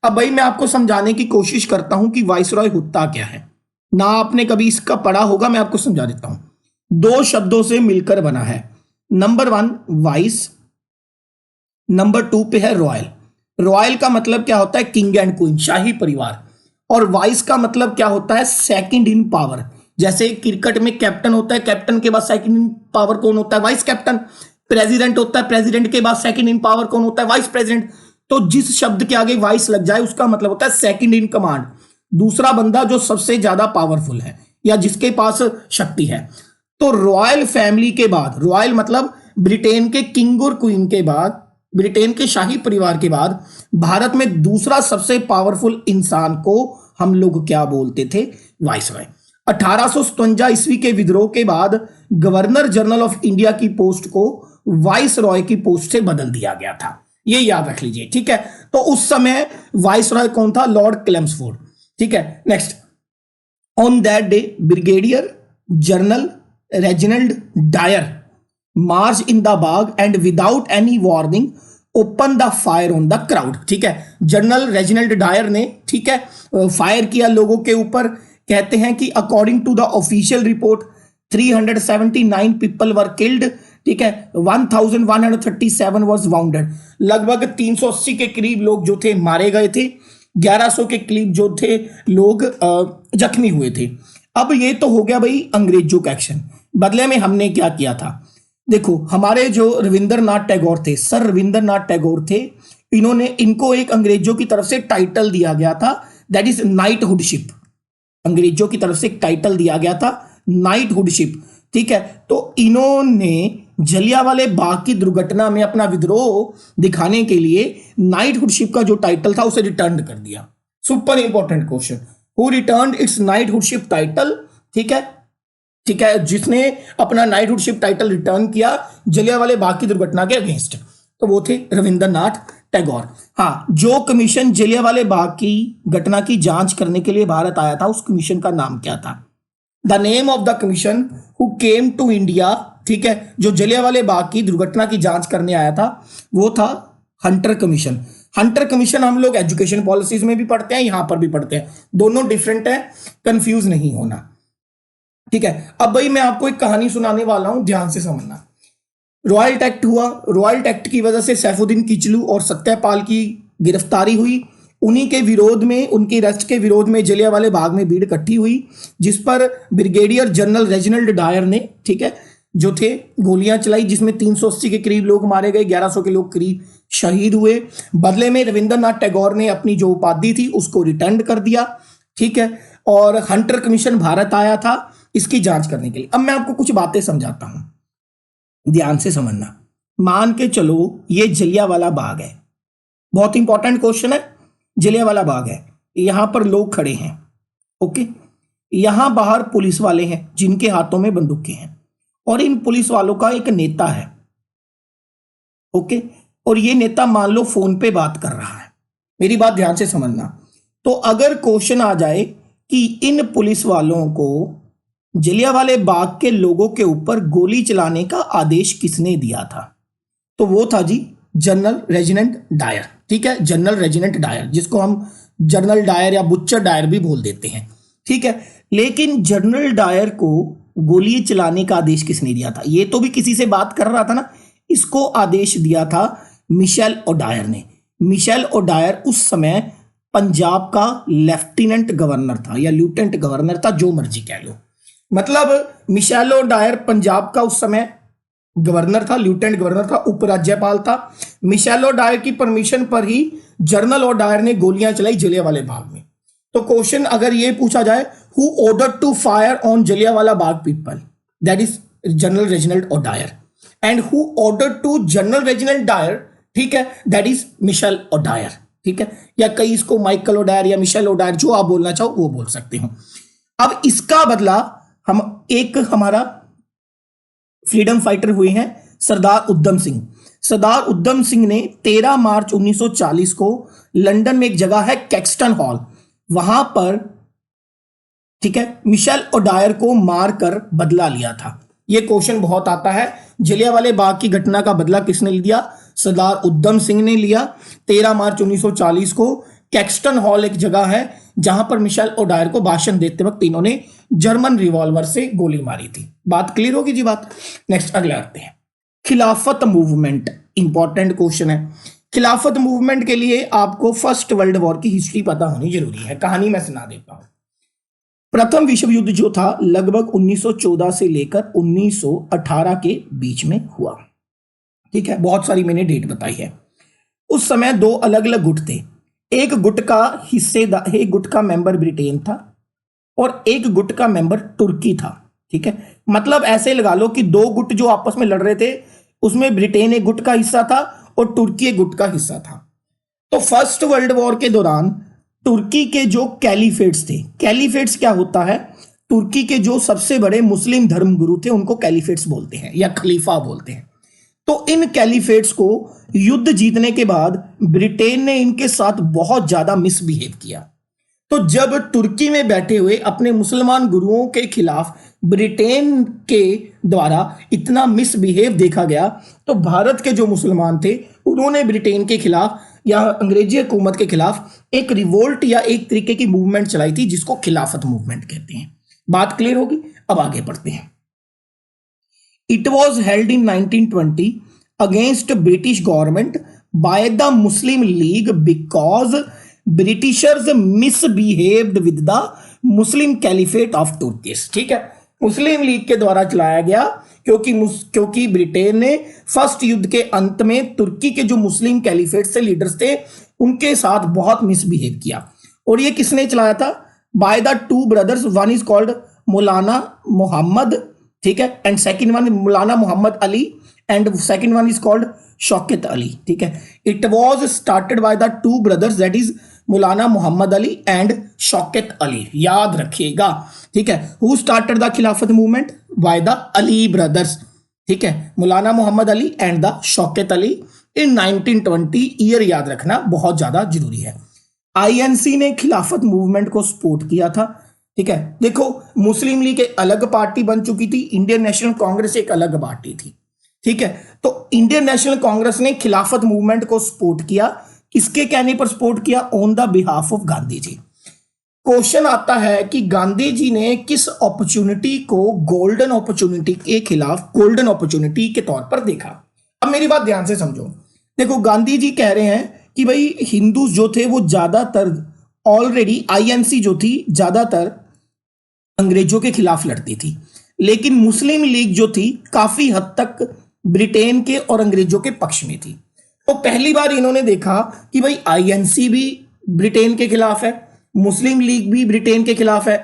अब भाई मैं आपको समझाने की कोशिश करता हूं कि वाइसरॉय होता क्या है, ना आपने कभी इसका पढ़ा होगा, मैं आपको समझा देता हूं। दो शब्दों से मिलकर बना है। नंबर 1 वाइस, नंबर 2 पे है रॉयल। रॉयल का मतलब क्या होता है? किंग एंड क्वीन, शाही परिवार। और वाइस का मतलब क्या होता है? Second in power. जैसे क्रिकेट में कैप्टन होता है, कैप्टन के बाद सेकंड इन पावर कौन होता है? Vice captain. प्रेसिडेंट होता है, प्रेसिडेंट के बाद सेकंड इन पावर कौन होता है? Vice president. तो जिस शब्द के आगे वाइस लग जाए उसका मतलब होता है सेकंड इन कमांड, दूसरा बंदा जो सबसे ज्यादा पावरफुल है या जिसके पास शक्ति है। तो रॉयल फैमिली के बाद, रॉयल मतलब ब्रिटेन के किंग और क्वीन के बाद, ब्रिटेन के शाही परिवार के बाद भारत में दूसरा सबसे पावरफुल इंसान को हम लोग क्या बोलते थे? वाइसरॉय। 1857 ईस्वी के विद्रोह के बाद गवर्नर जनरल ऑफ इंडिया की पोस्ट को वाइसरॉय की पोस्ट से बदल दिया गया था, ये याद रख लीजिए, ठीक है। तो उस समय वाइसरॉय कौन था? लॉर्ड क्लेम्सफोर्ड, ठीक है। Next, on that day brigadier general Reginald Dyer march in the Bagh and without any warning open the fire on the crowd, ठीक है। जनरल रेजिनाल्ड डायर ने, ठीक है, फायर किया लोगों के ऊपर। कहते हैं कि according to the official report 379 people were killed, ठीक है, 1137 वाज वाउंडेड। लगभग 380 के करीब लोग जो थे मारे गए थे, 1100 के करीब जो थे लोग जख्मी हुए थे। अब ये तो हो गया भाई अंग्रेजों का एक्शन। बदले में हमने क्या किया था? देखो, हमारे जो रविंद्रनाथ टैगोर थे, सर रविंद्रनाथ टैगोर थे, इनको एक अंग्रेजों की तरफ से टाइटल दिया गया था, दैट इज नाइटहुडशिप। अंग्रेजों की तरफ से एक टाइटल दिया गया था नाइटहुडशिप, ठीक है। तो इन्होंने जलियांवाले बाग की दुर्घटना में अपना विद्रोह दिखाने के लिए नाइटहुडशिप का जो टाइटल था उसे रिटर्न कर दिया। Super important question, who returned its knighthoodship title, ठीक है, ठीक है, जिसने अपना नाइटहुडशिप टाइटल रिटर्न किया जलियांवाले बाग की दुर्घटना के अगेंस्ट, तो वो थे रविंद्रनाथ टैगोर। हाँ, जो कमीशन जलियांवाले बाग की घटना की जांच करने के लिए भारत आया था, उस कमीशन का नाम क्या था? The name of the commission who came to India, ठीक है, जो जलियांवाले बाग की दुर्घटना की जांच करने आया था, वो था हंटर कमीशन। हंटर कमीशन हम लोग एजुकेशन पॉलिसीज में भी पढ़ते हैं, यहां पर भी पढ़ते हैं, दोनों डिफरेंट है, कंफ्यूज नहीं होना, ठीक है। अब भाई मैं आपको एक कहानी सुनाने वाला हूं, ध्यान से समझना। रॉयल टैक्ट हुआ, रॉयल टैक्ट की वजह से सैफुद्दीन किचलू और सत्यपाल की गिरफ्तारी हुई। उन्हीं के विरोध में, उनकी अरेस्ट के विरोध में जलियांवाले बाग में भीड़ इकट्ठी हुई, जिस पर ब्रिगेडियर जनरल रेजिनाल्ड डायर ने, ठीक है, जो थे, गोलियां चलाई, जिसमें 380 के करीब लोग मारे गए, 1100 के लोग करीब शहीद हुए। बदले में रविंद्रनाथ टैगोर ने अपनी जो उपाधि थी उसको रिटर्न कर दिया, ठीक है। और हंटर कमीशन भारत आया था इसकी जांच करने के लिए। अब मैं आपको कुछ बातें समझाता हूं, ध्यान से समझना। मान के चलो ये जलियांवाला बाग है, बहुत इंपॉर्टेंट क्वेश्चन है। जलियांवाला बाग है, यहां पर लोग खड़े हैं, ओके। यहां बाहर पुलिस वाले हैं जिनके हाथों में बंदूकें हैं, और इन पुलिस वालों का एक नेता है, ओके। और ये नेता मान लो फोन पे बात कर रहा है, मेरी बात ध्यान से समझना। तो अगर क्वेश्चन आ जाए कि इन पुलिस वालों को जलियांवाले बाग के लोगों के ऊपर गोली चलाने का आदेश किसने दिया था, तो वो था जी जनरल रेजिनाल्ड डायर, ठीक है, जनरल रेजिनाल्ड डायर, जिसको हम जनरल डायर या बुच्चर डायर भी बोल देते हैं, ठीक है। लेकिन जनरल डायर को गोली चलाने का आदेश किसने दिया था? ये तो भी किसी से बात कर रहा था ना, इसको आदेश दिया था मिशेल ओडायर ने। मिशेल ओडायर उस समय पंजाब का लेफ्टिनेंट गवर्नर था या ल्यूटेनेंट गवर्नर था, जो मर्जी कह लो। मतलब मिशेल ओडायर पंजाब का उस समय गवर्नर था, ल्यूटेनेंट गवर्नर था, उपराज्यपाल था। मिशेल ओडायर की परमिशन पर ही जनरल ओडायर ने गोलियां चलाई जलियांवाले बाग में। तो क्वेश्चन अगर ये पूछा जाए, who ordered to fire on Jallianwala Bagh people, that is general Reginald O'Dwyer, and who ordered to general Reginald Dyer, ठीक है, दैट इज मिशेल ओडायर, ठीक है। या कई इसको माइकल ओडायर या मिशेल ओडायर, जो आप बोलना चाहो वो बोल सकते हो। अब इसका बदला हम, एक हमारा फ्रीडम फाइटर हुए हैं सरदार उधम सिंह। सरदार उधम सिंह ने 13 मार्च 1940 को लंदन में एक जगह है कैक्सटन हॉल, वहां पर, ठीक है, मिशेल ओडायर को मारकर बदला लिया था। यह क्वेश्चन बहुत आता है। जलियांवाले बाग की घटना का बदला किसने लिया? सरदार उधम सिंह ने लिया। 13 मार्च 1940 को कैक्सटन हॉल एक जगह है जहां पर मिशेल ओडायर को भाषण देते वक्त इन्होंने जर्मन रिवॉल्वर से गोली मारी थी। बात क्लियर होगी जी? बात नेक्स्ट अगला आते हैं। खिलाफत मूवमेंट इंपॉर्टेंट क्वेश्चन है। खिलाफत मूवमेंट के लिए आपको फर्स्ट वर्ल्ड वॉर की हिस्ट्री पता होनी जरूरी है। कहानी मैं सुना देता हूं। प्रथम विश्व युद्ध जो था लगभग 1914 से लेकर 1918 के बीच में हुआ। ठीक है, बहुत सारी मैंने डेट बताई है। उस समय दो अलग अलग गुट थे। एक गुट का मेंबर ब्रिटेन था और एक गुट का मेंबर तुर्की था। ठीक है, मतलब ऐसे लगा लो कि दो गुट जो आपस में लड़ रहे थे, उसमें ब्रिटेन एक गुट का हिस्सा था और तुर्की एक गुट का हिस्सा था। तो फर्स्ट वर्ल्ड वॉर के दौरान तुर्की के जो कैलिफेट्स थे, कैलिफेट्स क्या होता है? तुर्की के जो सबसे बड़े मुस्लिम धर्मगुरु थे उनको कैलिफेट्स बोलते हैं या खलीफा बोलते हैं। तो इन कैलिफेट्स को युद्ध जीतने के बाद ब्रिटेन ने इनके साथ बहुत ज्यादा मिसबिहेव किया। तो जब तुर्की में बैठे हुए अपने मुसलमान गुरुओं के खिलाफ ब्रिटेन के द्वारा इतना मिसबिहेव देखा गया, तो भारत के जो मुसलमान थे उन्होंने ब्रिटेन के खिलाफ या अंग्रेजी हुकूमत के खिलाफ एक रिवोल्ट या एक तरीके की मूवमेंट चलाई थी जिसको खिलाफत मूवमेंट कहते हैं। बात क्लियर होगी? अब आगे बढ़ते हैं। It was held in 1920 against British government by the Muslim League because Britishers misbehaved with the Muslim Caliphate of Turkish। ठीक है, मुस्लिम लीग के द्वारा चलाया गया क्योंकि ब्रिटेन ने फर्स्ट युद्ध के अंत में तुर्की के जो मुस्लिम कैलिफेट से लीडर्स थे उनके साथ बहुत मिसबिहेव किया। और ये किसने चलाया था? By the two brothers, one is called Maulana Mohammad, ठीक है, and second one Maulana Mohammad Ali and second one is called Shaukat Ali. ठीक है, it was started by the two brothers, that is Maulana Mohammad Ali and Shaukat Ali. याद रखिएगा, ठीक है। Who started the Khilafat movement? By the Ali brothers. ठीक है, Maulana Mohammad Ali and the Shaukat Ali in 1920। Year याद रखना बहुत ज्यादा जरूरी है। आईएनसी ने खिलाफत मूवमेंट को सपोर्ट किया था। ठीक है, देखो मुस्लिम लीग एक अलग पार्टी बन चुकी थी, इंडियन नेशनल कांग्रेस एक अलग पार्टी थी। ठीक है, तो इंडियन नेशनल कांग्रेस ने खिलाफत मूवमेंट को सपोर्ट किया। किसके कहने पर सपोर्ट किया? On the behalf of Gandhi ji. Question आता है कि गांधी जी ने किस अपॉर्चुनिटी को गोल्डन अपॉर्चुनिटी के खिलाफ, गोल्डन अपॉर्चुनिटी के तौर पर देखा। अब मेरी बात ध्यान से समझो। देखो गांधी जी कह रहे हैं कि भाई हिंदू जो थे वो ज्यादातर ऑलरेडी, आईएनसी जो थी ज्यादातर अंग्रेजों के खिलाफ लड़ती थी, लेकिन मुस्लिम लीग जो थी काफी हद तक ब्रिटेन के और अंग्रेजों के पक्ष में थी। तो पहली बार इन्होंने देखा कि भाई आईएनसी भी ब्रिटेन के खिलाफ है, मुस्लिम लीग भी ब्रिटेन के खिलाफ है,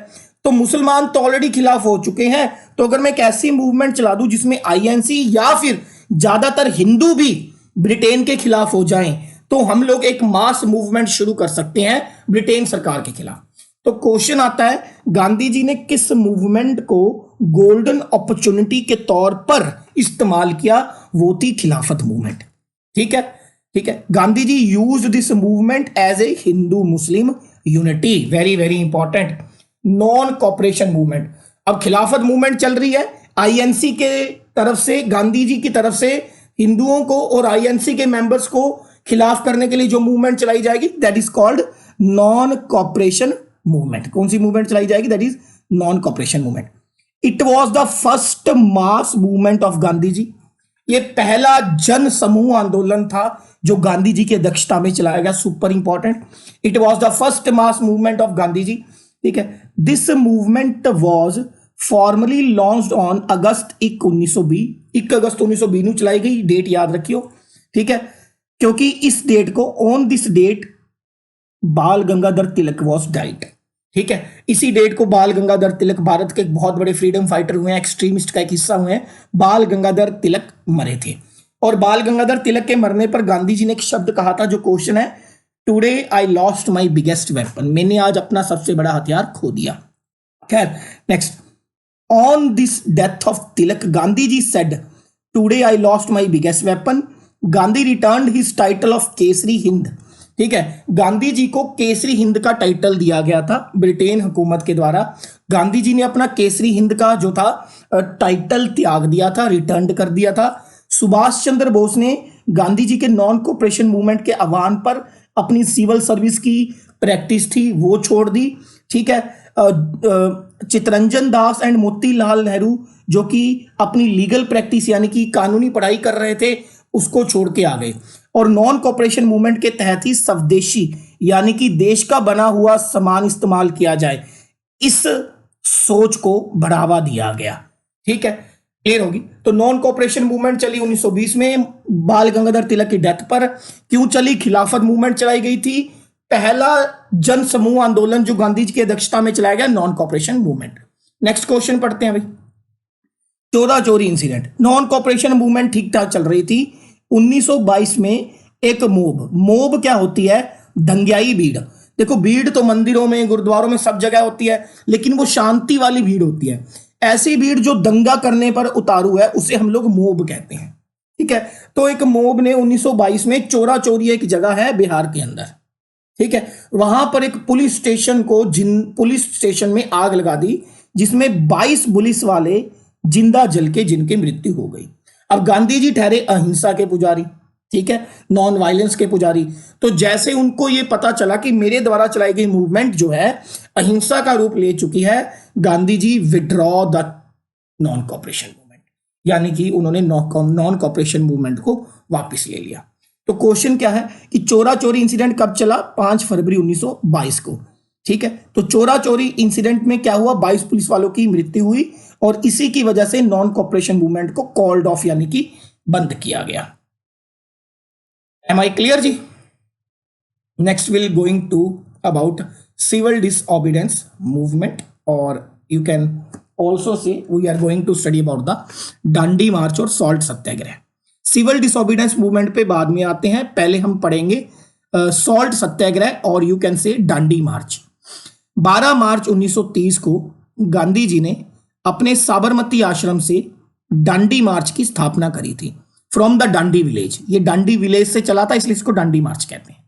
तो मुसलमान तो ऑलरेडी खिलाफ हो चुके हैं, तो अगर मैं एक ऐसी मूवमेंट चला दूं जिसमें आईएनसी या फिर ज्यादातर हिंदू भी ब्रिटेन के खिलाफ हो जाएं, तो हम लोग एक मास मूवमेंट शुरू कर सकते हैं ब्रिटेन सरकार के खिलाफ। तो क्वेश्चन आता है गांधी जी ने किस मूवमेंट को गोल्डन अपॉर्चुनिटी के तौर पर इस्तेमाल किया? वो थी खिलाफत मूवमेंट। ठीक है, ठीक है, Gandhi ji used this movement as a Hindu Muslim unity. Very very important. Non cooperation movement. अब खिलाफत मूवमेंट चल रही है, आईएनसी के तरफ से, गांधी जी की तरफ से हिंदुओं को और आईएनसी के मेंबर्स को खिलाफ करने के लिए जो मूवमेंट चलाई जाएगी that is called non cooperation movement. कौन सी मूवमेंट चलाई जाएगी? That is non cooperation movement. It was the first mass movement of Gandhi ji. ये पहला जन समूह आंदोलन था जो गांधी जी की अध्यक्षता में चलाया गया। Super important. It was the first mass movement of Gandhi ji. ठीक है, this movement was formally launched on August 1920। 1 अगस्त 1920 चलाई गई। डेट याद रखियो। ठीक है, क्योंकि इस डेट को, ऑन दिस डेट बाल गंगाधर तिलक वॉज डाइड। ठीक है, इसी डेट को बाल गंगाधर तिलक, भारत के एक बहुत बड़े फ्रीडम फाइटर हुए हैं, एक्सट्रीमिस्ट का एक हिस्सा हुए हैं, बाल गंगाधर तिलक मरे थे। और बाल गंगाधर तिलक के मरने पर गांधी जी ने एक शब्द कहा था जो क्वेश्चन है, today I lost my biggest weapon. मैंने आज अपना सबसे बड़ा हथियार खो दिया। खैर, next. On this death of Tilak Gandhi ji said, today I lost my biggest weapon, Gandhi returned his title of Kesari Hind. ठीक है, गांधी जी को केसरी हिंद का टाइटल दिया गया था ब्रिटेन हुकूमत के द्वारा। गांधी जी ने अपना केसरी हिंद का जो था टाइटल त्याग दिया था, रिटर्न कर दिया था। सुभाष चंद्र बोस ने गांधी जी के नॉन कोऑपरेशन मूवमेंट के आह्वान पर अपनी सिविल सर्विस की प्रैक्टिस थी वो छोड़ दी। ठीक है, चित्तरंजन दास एंड मोतीलाल नेहरू जो कि अपनी लीगल प्रैक्टिस यानी कि कानूनी पढ़ाई कर रहे थे उसको छोड़ के आ गए, और नॉन कोऑपरेशन मूवमेंट के तहत ही स्वदेशी यानी कि देश का बना हुआ सामान इस्तेमाल किया जाए, इस सोच को बढ़ावा दिया गया। ठीक है, क्लियर होगी। तो नॉन कोऑपरेशन मूवमेंट चली 1920 में बाल गंगाधर तिलक की डेथ पर। क्यों चली? खिलाफत मूवमेंट चलाई गई थी, पहला जन समूह आंदोलन जो गांधी जी की अध्यक्षता में चलाया गया, non cooperation movement. Next question पढ़ते हैं भाई। 14 चोरी इंसिडेंट। नॉन कोऑपरेशन मूवमेंट ठीक ठाक चल रही थी। 1922 में एक मोब क्या होती है? दंग्याई भीड़। देखो, भीड़ तो मंदिरों में, गुरुद्वारों में, सब जगह होती है, लेकिन वो शांति वाली भीड़ होती है। ऐसी भीड़ जो दंगा करने पर उतारू है उसे हम लोग मोब कहते हैं। ठीक है, तो एक मोब ने 1922 में चोरा चोरी, एक जगह है बिहार के अंदर, ठीक है, वहां पर एक पुलिस स्टेशन में आग लगा दी, जिसमें 22 पुलिस वाले जिंदा जल के जिनकी मृत्यु हो गई। अब गांधी जी ठहरे अहिंसा के पुजारी, ठीक है, नॉन वायलेंस के पुजारी। तो जैसे उनको ये पता चला कि मेरे द्वारा चलाई गई मूवमेंट जो है अहिंसा का रूप ले चुकी है, Gandhi ji withdraw the non cooperation movement, यानी कि उन्होंने नॉन कोऑपरेशन मूवमेंट को वापस ले लिया। तो क्वेश्चन क्या है कि चोरा चोरी इंसिडेंट कब चला? 5 फरवरी 1922 को। ठीक है, तो चोरा चोरी इंसिडेंट में क्या हुआ? 22 पुलिस वालों की मृत्यु हुई, और इसी की वजह से नॉन कोऑपरेशन मूवमेंट को कॉल्ड ऑफ यानी कि बंद किया गया। Am I clear ji? Next will going to about civil disobedience movement, और you can also say we are going to study about the Dandi march और salt Satyagraha. Civil disobedience movement पे बाद में आते हैं, पहले हम पढ़ेंगे सॉल्ट सत्याग्रह और you can say Dandi March. 12 March 1930 को गांधी जी ने अपने साबरमती आश्रम से दांडी मार्च की स्थापना करी थी, फ्रॉम द दांडी विलेज। ये दांडी विलेज से चला था, इसलिए इसको दांडी मार्च कहते हैं।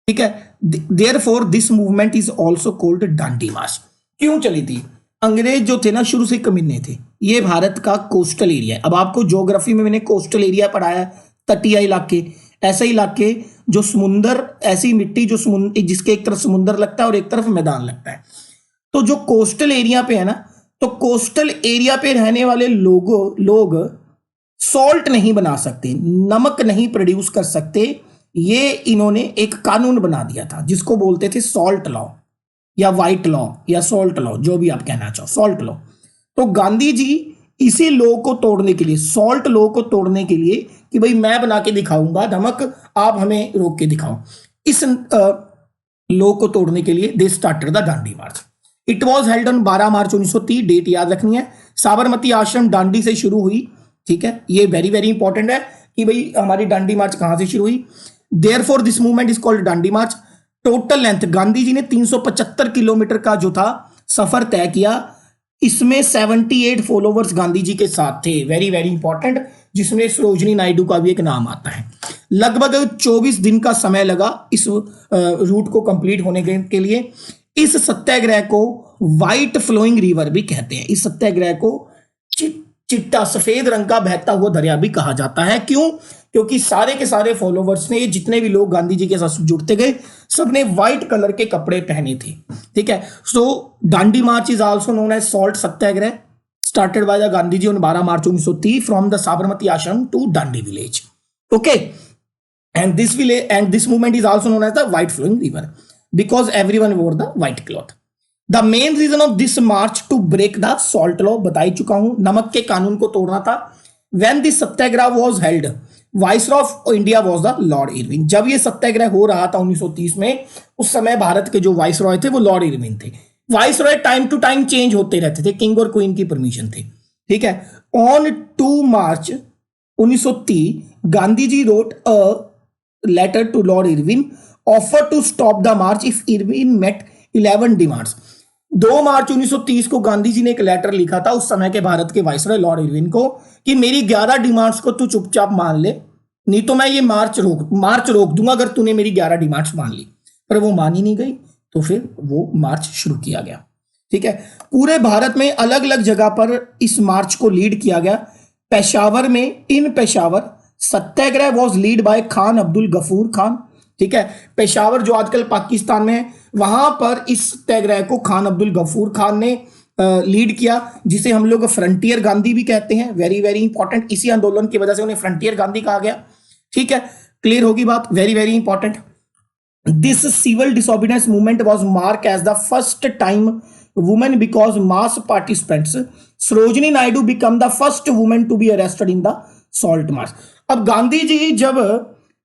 ठीक है, therefore this movement is also called Dandi march. क्यों चली थी? अंग्रेज जो थे ना शुरू से कमीने थे। ये भारत का कोस्टल एरिया है। अब आपको ज्योग्राफी में मैंने कोस्टल एरिया पढ़ाया, तटीय इलाके, ऐसे इलाके जो समुंदर, ऐसी मिट्टी जो जिसके एक तरफ समुंदर लगता है और एक तरफ मैदान लगता है। तो जो कोस्टल एरिया पे है ना, तो कोस्टल एरिया पे रहने वाले लोग सॉल्ट नहीं बना सकते, नमक नहीं प्रोड्यूस कर सकते। ये इन्होंने एक कानून बना दिया था जिसको बोलते थे सॉल्ट लॉ या व्हाइट लॉ या सॉल्ट लॉ, जो भी आप कहना चाहो, सॉल्ट लॉ। तो गांधी जी इसी लॉ को तोड़ने के लिए, सॉल्ट लॉ को तोड़ने के लिए कि भाई मैं बना के दिखाऊंगा नमक, आप हमें रोक के दिखाओ, इस लॉ को तोड़ने के लिए they started the Dandi march. It was held on 12 March 1930, date याद रखनी है। साबरमती आश्रम दांडी से शुरू हुई। ठीक है, ये वेरी वेरी इंपॉर्टेंट है कि भाई हमारी दांडी मार्च कहां से शुरू हुई। Therefore this movement is called Dandi march. Total length Gandhi ji ने 375 किलोमीटर का जो था सफर तय किया। इसमें 78 फॉलोवर्स गांधी जी के साथ थे, वेरी वेरी इंपॉर्टेंट, जिसमें सरोजनी नायडू का भी एक नाम आता है। लगभग 24 दिन का समय लगा इस रूट को कंप्लीट होने के लिए। इस सत्याग्रह को व्हाइट फ्लोइंग रिवर भी कहते हैं। इस सत्याग्रह को चिट्टा सफेद रंग का बहता हुआ दरिया भी कहा जाता है। क्यों? क्योंकि सारे के सारे फॉलोवर्स ने, जितने भी लोग गांधी जी के साथ जुड़ते गए, सबने व्हाइट कलर के कपड़े पहने थे। ठीक है, so Dandi march is also known as salt Satyagraha, started by the Gandhi ji on 12 March 1930 from the Sabarmati ashram to Dandi village. Okay, and this movement is also known as the white flowing river because everyone wore the white cloth. The main reason of this march to break the salt law, बता ही चुका हूं, नमक के कानून को तोड़ना था। When this Satyagraha was held, Viceroy of India was the Lord Irwin. जब ये सत्याग्रह हो रहा था 1930 में, उस समय भारत के जो वाइसरॉय थे वो लॉर्ड इरविन थे। Viceroy time to time change होते रहते थे, किंग और क्वीन की परमिशन थी। ठीक है, on 2 March 1930 Gandhi ji wrote a letter to lord Irwin offer to stop the march if Irwin met 11 demands. 2 March 1930 को गांधी जी ने एक लेटर लिखा था उस समय के भारत के वाइसरॉय लॉर्ड इरविन को कि मेरी 11 डिमांड्स को तू चुपचाप मान ले, नहीं तो मैं ये मार्च रोक दूंगा अगर तूने मेरी 11 डिमांड्स मान ली। पर वो मान ही नहीं गई, तो फिर वो मार्च शुरू किया गया। ठीक है, पूरे भारत में अलग अलग जगह पर इस मार्च को लीड किया गया। पेशावर में, in Peshawar Satyagraha was lead by Khan Abdul Gaffar Khan. ठीक है, पेशावर जो आजकल पाकिस्तान में है, वहां पर इस सत्याग्रह को खान अब्दुल गफूर खान ने लीड किया, जिसे हम लोग फ्रंटियर गांधी भी कहते हैं। वेरी वेरी इंपॉर्टेंट, इसी आंदोलन की वजह से उन्हें फ्रंटियर गांधी कहा गया। ठीक है, क्लियर होगी बात, very very important. This civil disobedience movement was mark as the first time women because mass participants. Sarojini Naidu become the first women to be arrested in the salt march. अब गांधी जी जब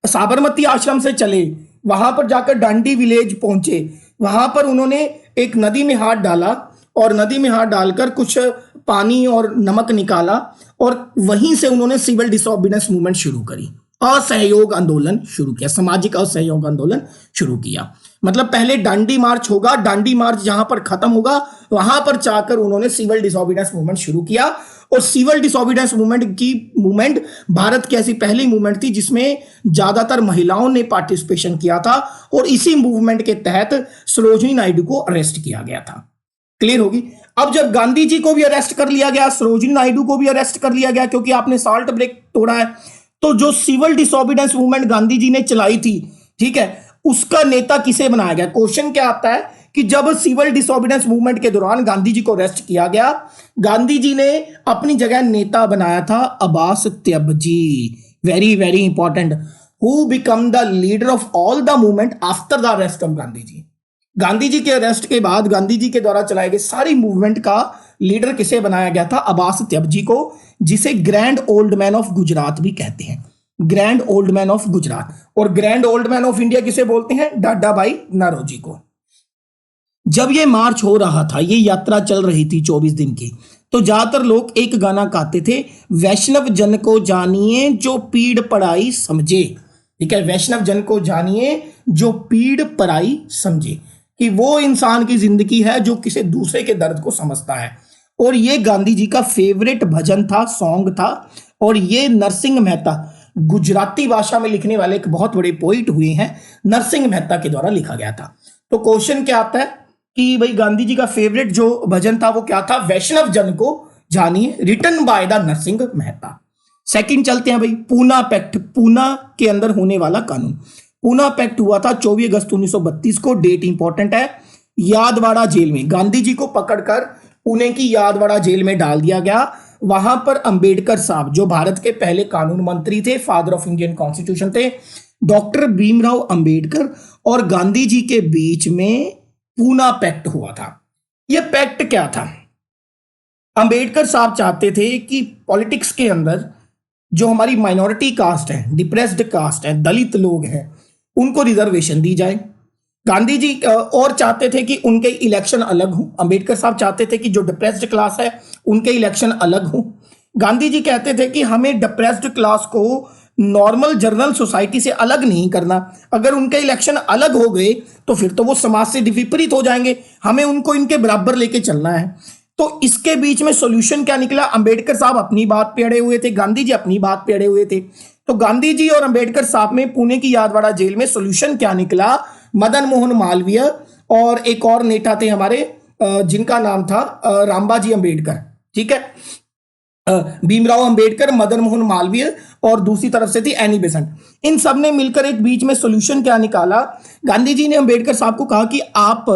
साबरमती आश्रम से चले, वहां पर जाकर डांडी विलेज पहुंचे, वहां पर उन्होंने एक नदी में हाथ डाला और नदी में हाथ डालकर कुछ पानी और नमक निकाला, और वहीं से उन्होंने सिविल डिसोबीडियंस मूवमेंट शुरू करी, असहयोग आंदोलन शुरू किया, सामाजिक असहयोग आंदोलन शुरू किया। मतलब पहले डांडी मार्च होगा, डांडी मार्च जहां पर खत्म होगा वहां पर जाकर उन्होंने सिविल डिसोबीडियंस मूवमेंट शुरू किया। और सिविल डिसोबीडियंस मूवमेंट भारत की ऐसी पहली मूवमेंट थी जिसमें ज्यादातर महिलाओं ने पार्टिसिपेशन किया था, और इसी मूवमेंट के तहत सरोजिनी नायडू को अरेस्ट किया गया था। क्लियर होगी। अब जब गांधी जी को भी अरेस्ट कर लिया गया, सरोजिनी नायडू को भी अरेस्ट कर लिया गया, क्योंकि आपने साल्ट ब्रेक तोड़ा है, तो जो civil disobedience movement Gandhi ji ने चलाई थी, ठीक है, उसका नेता किसे बनाया गया। क्वेश्चन क्या आता है कि जब सिविल डिसोबीडियंस मूवमेंट के दौरान गांधी जी को अरेस्ट किया गया, गांधी जी ने अपनी जगह नेता बनाया था Abbas Tyabji. Very very important, who become the leader of all the movement after the arrest of Gandhi ji. Gandhi ji के अरेस्ट के बाद गांधी जी के द्वारा चलाए गए सारी मूवमेंट का लीडर किसे बनाया गया था, अब्बास त्याबजी को, जिसे grand old man of Gujarat भी कहते हैं, grand old man of Gujarat. और grand old man of India किसे बोलते हैं, दादा भाई नौरोजी को। जब ये मार्च हो रहा था, ये यात्रा चल रही थी 24 दिन की, तो ज्यादातर लोग एक गाना गाते थे, वैष्णव जन को जानिए जो पीड़ पड़ाई समझे। ठीक है, वैष्णव जन को जानिए जो पीड़ पड़ाई समझे, कि वो इंसान की जिंदगी है जो किसी दूसरे के दर्द को समझता है। और ये गांधी जी का फेवरेट भजन था, सॉन्ग था। और ये नरसिंह मेहता, गुजराती भाषा में लिखने वाले एक बहुत बड़े पोइट हुए हैं, नरसिंह मेहता के द्वारा लिखा गया था। तो क्वेश्चन क्या आता है कि भाई गांधी जी का फेवरेट जो भजन था वो क्या था, वैष्णव जन को जानिए, written by the Narsinh Mehta. Second चलते हैं भाई, पूना पैक्ट, पूना के अंदर होने वाला कानून। पूना पैक्ट हुआ था 24 अगस्त 1932 को, डेट इंपॉर्टेंट है। यादवाड़ा जेल में गांधी जी को पकड़कर पुणे की यादवाड़ा जेल में डाल दिया गया। वहां पर अंबेडकर साहब, जो भारत के पहले कानून मंत्री थे, फादर ऑफ इंडियन कॉन्स्टिट्यूशन थे, डॉक्टर भीमराव अंबेडकर और गांधी जी के बीच में पूना पैक्ट हुआ था। यह पैक्ट क्या था, अंबेडकर साहब चाहते थे कि पॉलिटिक्स के अंदर जो हमारी माइनॉरिटी कास्ट है, डिप्रेस्ड कास्ट है, दलित लोग हैं, उनको रिजर्वेशन दी जाए। गांधी जी और चाहते थे कि उनके इलेक्शन अलग हो। अंबेडकर साहब चाहते थे कि जो डिप्रेस्ड क्लास है उनके इलेक्शन अलग हो। गांधी जी कहते थे कि हमें डिप्रेस्ड क्लास को नॉर्मल जनरल सोसाइटी से अलग नहीं करना, अगर उनके इलेक्शन अलग हो गए तो फिर तो वो समाज से विपरीत हो जाएंगे, हमें उनको इनके बराबर लेके चलना है। तो इसके बीच में सॉल्यूशन क्या निकला, अंबेडकर साहब अपनी बात पे अड़े हुए थे, गांधी जी अपनी बात पे अड़े हुए थे। तो गांधी जी और अंबेडकर साहब में पुणे की यादवाड़ा जेल में सॉल्यूशन क्या निकला, मदन मोहन मालवीय और एक और नेता थे हमारे जिनका नाम था रामबाजी अंबेडकर। ठीक है, भीमराव अंबेडकर, मदन मोहन मालवीय और दूसरी तरफ से थी एनी बेसेंट। इन सब ने मिलकर एक बीच में सॉल्यूशन क्या निकाला, गांधी जी ने अंबेडकर साहब को कहा कि आप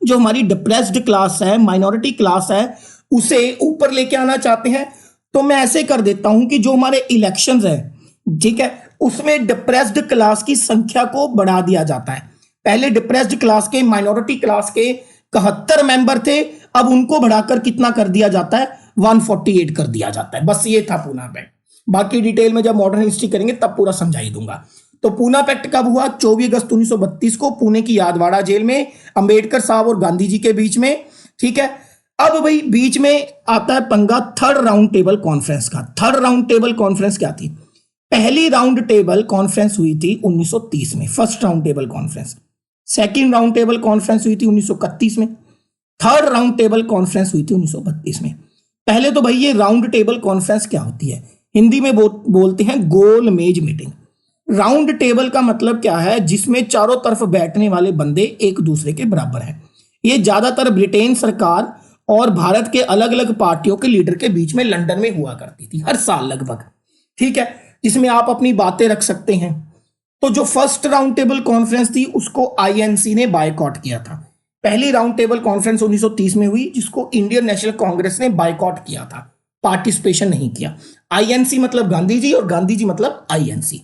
जो हमारी डिप्रेस्ड क्लास है, माइनॉरिटी क्लास है, उसे ऊपर लेके आना चाहते हैं, तो मैं ऐसे कर देता हूं कि जो हमारे इलेक्शंस है, ठीक है, उसमें डिप्रेस्ड क्लास की संख्या को बढ़ा दिया जाता है। पहले डिप्रेस्ड क्लास के, माइनॉरिटी क्लास के 71 मेंबर थे, अब उनको बढ़ाकर कितना कर दिया जाता है, 148 कर दिया जाता है। बस ये था पूना पैक्ट। बाकी डिटेल में जब मॉडर्न हिस्ट्री करेंगे तब पूरा समझाई दूंगा। तो पूना पैक्ट कब हुआ, 24 अगस्त 1932 को पुणे की यादवाड़ा जेल में, अंबेडकर साहब और गांधी जी के बीच में। ठीक है, अब भाई बीच में आता है पंगा थर्ड राउंड टेबल कॉन्फ्रेंस का। थर्ड राउंड टेबल कॉन्फ्रेंस क्या थी, पहली राउंड टेबल कॉन्फ्रेंस हुई थी 1930 में, first round table conference. Second round table conference हुई थी 1931 में। थर्ड राउंड टेबल कॉन्फ्रेंस हुई थी 1932 में। पहले तो भाई ये राउंड टेबल कॉन्फ्रेंस क्या होती है, हिंदी में बोलते हैं गोल मेज मीटिंग। राउंड टेबल का मतलब क्या है? जिसमें चारों तरफ बैठने वाले बंदे एक दूसरे के बराबर हैं। ये ज्यादातर ब्रिटेन सरकार और भारत के अलग अलग पार्टियों के लीडर के बीच में लंदन में हुआ करती थी हर साल लगभग, ठीक है, जिसमें आप अपनी बातें रख सकते हैं। तो जो फर्स्ट राउंड टेबल कॉन्फ्रेंस थी उसको आईएनसी ने बायकॉट किया था। पहली राउंड टेबल कॉन्फ्रेंस 1930 में हुई जिसको इंडियन नेशनल कांग्रेस ने बायकॉट किया था, पार्टिसिपेशन नहीं किया। आईएनसी मतलब गांधी जी और गांधी जी मतलब INC.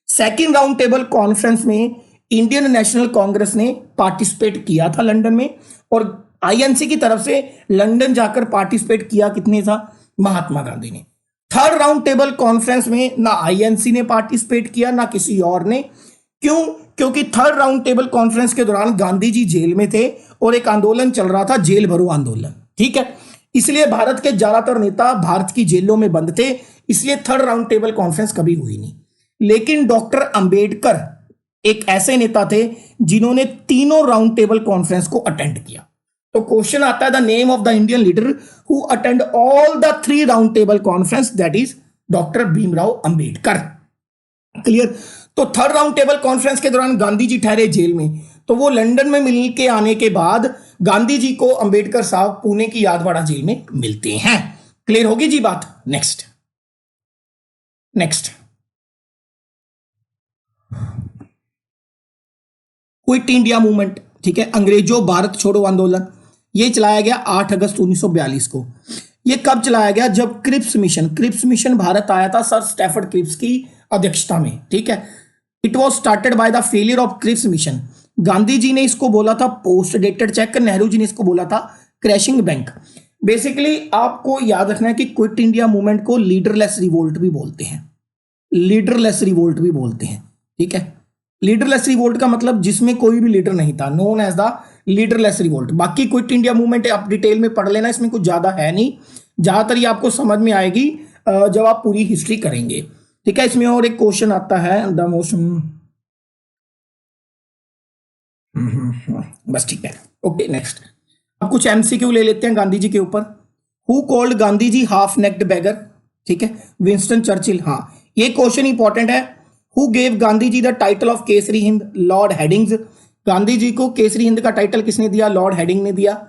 Second round table conference में इंडियन नेशनल कांग्रेस ने पार्टिसिपेट किया था लंदन में, और आईएनसी की तरफ से लंदन जाकर पार्टिसिपेट किया कितने था? महात्मा गांधी ने। थर्ड राउंड टेबल कॉन्फ्रेंस में ना आईएनसी ने पार्टिसिपेट किया ना किसी और ने। क्यों? क्योंकि थर्ड राउंड टेबल कॉन्फ्रेंस के दौरान गांधी जी जेल में थे और एक आंदोलन चल रहा था, जेल भरो आंदोलन, ठीक है, इसलिए भारत के ज्यादातर नेता भारत की जेलों में बंद थे, इसलिए थर्ड राउंड टेबल कॉन्फ्रेंस कभी हुई नहीं। लेकिन डॉक्टर अंबेडकर एक ऐसे नेता थे जिन्होंने तीनों राउंड टेबल कॉन्फ्रेंस को अटेंड किया। तो क्वेश्चन आता है the name of the Indian leader who attend all the 3 round table conference, that is doctor Bhimrao Ambedkar. Clear? तो थर्ड राउंड टेबल कॉन्फ्रेंस के दौरान गांधी जी ठहरे जेल में, तो वो लंदन में मिल के आने के बाद गांधी जी को अंबेडकर साहब पुणे की यादवाड़ा जेल में मिलते हैं। क्लियर होगी जी बात? नेक्स्ट क्विट इंडिया मूवमेंट, ठीक है, अंग्रेजों भारत छोड़ो आंदोलन, यह चलाया गया 8 अगस्त 1942 को। यह कब चलाया गया? जब क्रिप्स मिशन भारत आया था सर स्टैफर्ड क्रिप्स की अध्यक्षता में, ठीक है। It was started by the failure of Cripps mission. Gandhi ji ने इसको बोला था post dated cheque, Nehru ji ने इसको बोला था क्रैशिंग बैंक। बेसिकली आपको याद रखना है कि क्विट इंडिया मूवमेंट को लीडरलेस रिवोल्ट भी बोलते हैं, ठीक है। लीडरलेस रिवोल्ट का मतलब जिसमें कोई भी लीडर नहीं था, known as the leaderless revolt. बाकी क्विट इंडिया मूवमेंट आप डिटेल में पढ़ लेना, इसमें कुछ ज्यादा है नहीं, ज्यादातर ये आपको समझ में आएगी जब आप पूरी हिस्ट्री करेंगे, ठीक है। इसमें और एक क्वेश्चन आता है द मोस्ट, बस ठीक है, ओके नेक्स्ट। अब कुछ एमसीक्यू ले लेते हैं गांधी जी के ऊपर। Who called Gandhi ji half naked beggar, ठीक है, विंस्टन चर्चिल। हाँ, ये क्वेश्चन इंपॉर्टेंट है। Who gave Gandhi ji the title of Kesari Hind, Lord Hardinge. Gandhi ji को केसरी हिंद का टाइटल किसने दिया? लॉर्ड हेडिंग ने दिया,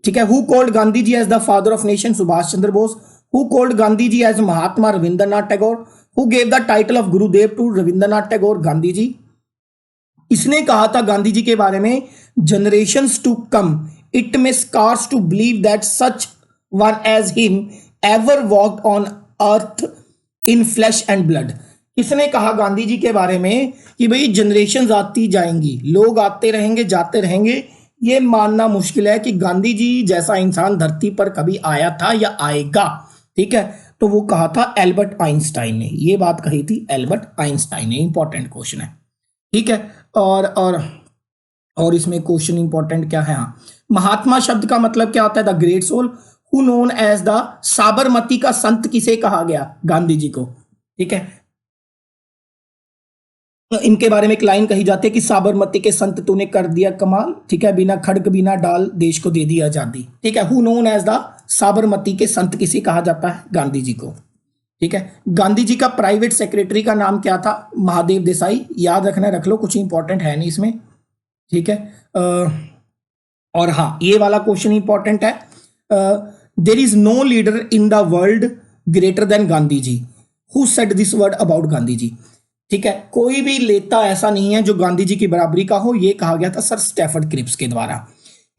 ठीक है। Who called Gandhi ji as the father of nation, Subhash Chandra Bose. Who called Gandhi ji as Mahatma, Rabindranath Tagore. Who gave the title of Gurudev to Rabindranath Tagore, Gandhi ji. इसने कहा था गांधी जी के बारे में, generations to come it may scarce to believe that such one as him ever walked on earth in flesh and blood. इसने कहा गांधी जी के बारे में कि भाई जनरेशन आती जाएंगी, लोग आते रहेंगे जाते रहेंगे, ये मानना मुश्किल है कि गांधी जी जैसा इंसान धरती पर कभी आया था या आएगा, ठीक है। तो वो कहा था एल्बर्ट आइंस्टाइन ने, ये बात कही थी एल्बर्ट आइंस्टाइन ने। इंपॉर्टेंट क्वेश्चन है, ठीक है। और इसमें क्वेश्चन इंपॉर्टेंट क्या है? हाँ, महात्मा शब्द का मतलब क्या होता है? The great soul. Who known as the Sabarmati का संत किसे कहा गया? गांधी जी को, ठीक है। इनके बारे में एक लाइन कही जाती है कि साबरमती के संत तूने कर दिया कमाल, ठीक है, बिना खड़ग बिना डाल देश को दे दी आजादी, ठीक है। Who known as the Sabarmati के संत किसे कहा जाता है? गांधी जी को, ठीक है। गांधी जी का प्राइवेट सेक्रेटरी का नाम क्या था? महादेव देसाई। याद रखना, रख लो, कुछ इंपॉर्टेंट है नहीं इसमें, ठीक है। और हाँ, ये वाला क्वेश्चन इंपॉर्टेंट है। There is no leader in the world greater than Gandhi ji. Who said this word about Gandhi ji, ठीक है। कोई भी नेता ऐसा नहीं है जो गांधी जी की बराबरी का हो, ये कहा गया था सर स्टैफर्ड क्रिप्स के द्वारा।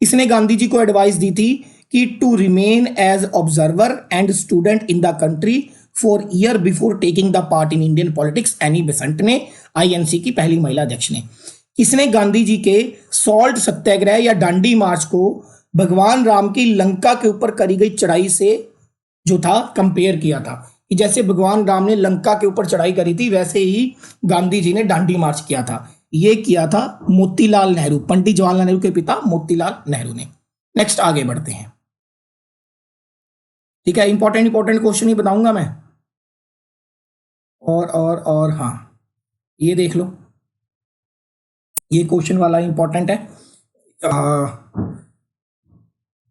इसने गांधी जी को एडवाइस दी थी कि to remain as observer and student in the country for year before taking the part in Indian politics. Annie Besant ने, आईएनसी की पहली महिला अध्यक्ष ने। इसने गांधी जी के सॉल्ट सत्याग्रह या डांडी मार्च को भगवान राम की लंका के ऊपर करी गई चढ़ाई से जो था कंपेयर किया था, कि जैसे भगवान राम ने लंका के ऊपर चढ़ाई करी थी वैसे ही गांधी जी ने डांडी मार्च किया था। ये किया था मोतीलाल नेहरू, पंडित जवाहरलाल नेहरू के पिता मोतीलाल नेहरू ने। नेक्स्ट आगे बढ़ते हैं, ठीक है। इंपॉर्टेंट क्वेश्चन ही बताऊंगा मैं। और हाँ, ये देख लो, ये क्वेश्चन वाला इंपॉर्टेंट है।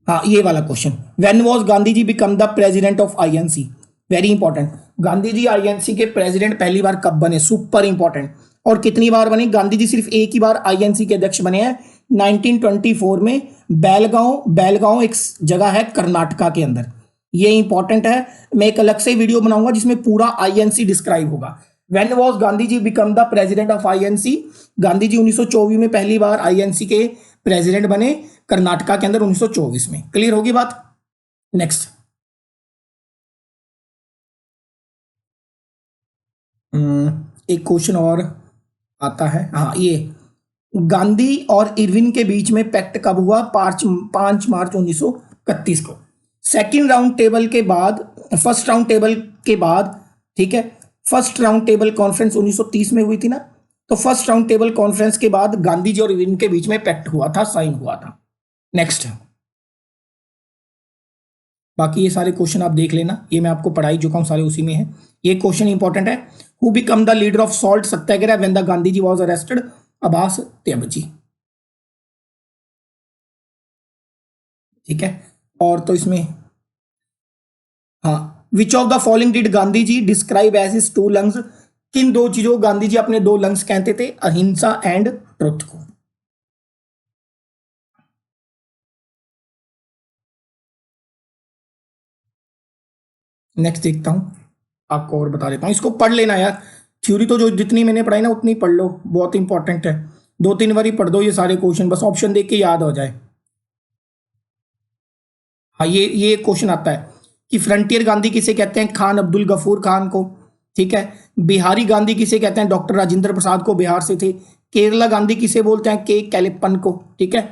हाँ, ये वाला question, when was Gandhi ji become the president of INC, very important. Gandhi ji INC के प्रेसिडेंट पहली बार कब बने, सुपर इंपॉर्टेंट। और कितनी बार बने, गांधी जी सिर्फ एक ही बार आईएनसी के अध्यक्ष बने हैं 1924 में। बेलगांव एक जगह है कर्नाटका के अंदर, ये इंपॉर्टेंट है। मैं एक अलग से वीडियो बनाऊंगा जिसमें पूरा आईएनसी डिस्क्राइब होगा। When was Gandhi ji become the president of INC, Gandhi ji 1924 में पहली बार आईएनसी के प्रेसिडेंट बने कर्नाटका के अंदर 1924 में। क्लियर होगी बात। नेक्स्ट, एक क्वेश्चन और आता है, हाँ ये गांधी और इरविन के बीच में पैक्ट कब हुआ, 5 मार्च 1931 को। सेकंड राउंड टेबल के बाद, फर्स्ट राउंड टेबल के बाद, ठीक है, फर्स्ट राउंड टेबल कॉन्फ्रेंस 1930 में हुई थी ना, तो फर्स्ट राउंड टेबल कॉन्फ्रेंस के बाद गांधी जी और इरविन के बीच में पैक्ट हुआ था, साइन हुआ था। नेक्स्ट, बाकी ये सारे क्वेश्चन आप देख लेना, ये मैं आपको पढ़ाई चुका हूं, सारे उसी में है। ये क्वेश्चन इंपॉर्टेंट है, who become the leader of salt Satyagraha when the Gandhi ji was arrested, Abbas Tyabji. ठीक है, और तो इसमें हाँ, which of the following did Gandhi ji describe as his 2 lungs, किन 2 चीजों गांधी जी अपने 2 लंग्स कहते थे, अहिंसा एंड ट्रुथ को। नेक्स्ट देखता हूं, आपको और बता देता हूं, इसको पढ़ लेना यार, थ्योरी तो जो जितनी मैंने पढ़ाई ना उतनी पढ़ लो, बहुत इंपॉर्टेंट है। 2-3 बार ही पढ़ दो ये सारे क्वेश्चन, बस ऑप्शन देख के याद हो जाए। हाँ, ये क्वेश्चन आता है कि फ्रंटियर गांधी किसे कहते हैं, खान अब्दुल गफूर खान को। ठीक है, बिहारी गांधी किसे कहते हैं, डॉक्टर राजेंद्र प्रसाद को, बिहार से थे। केरला गांधी किसे बोलते हैं, के कैलेपन को। ठीक है,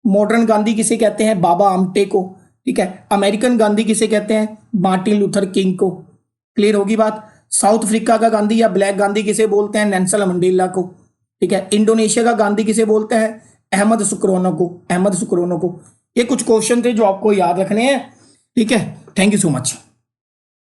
मॉडर्न गांधी किसे कहते हैं, बाबा आमटे को। ठीक है, अमेरिकन गांधी किसे कहते हैं, मार्टिन लूथर किंग को। क्लियर होगी बात। साउथ अफ्रीका का गांधी या ब्लैक गांधी किसे बोलते हैं, नेल्सन मंडेला को। ठीक है, इंडोनेशिया का गांधी किसे बोलते हैं, अहमद सुकरोनो को। ये कुछ क्वेश्चन थे जो आपको याद रखने हैं। ठीक है, थैंक यू सो मच।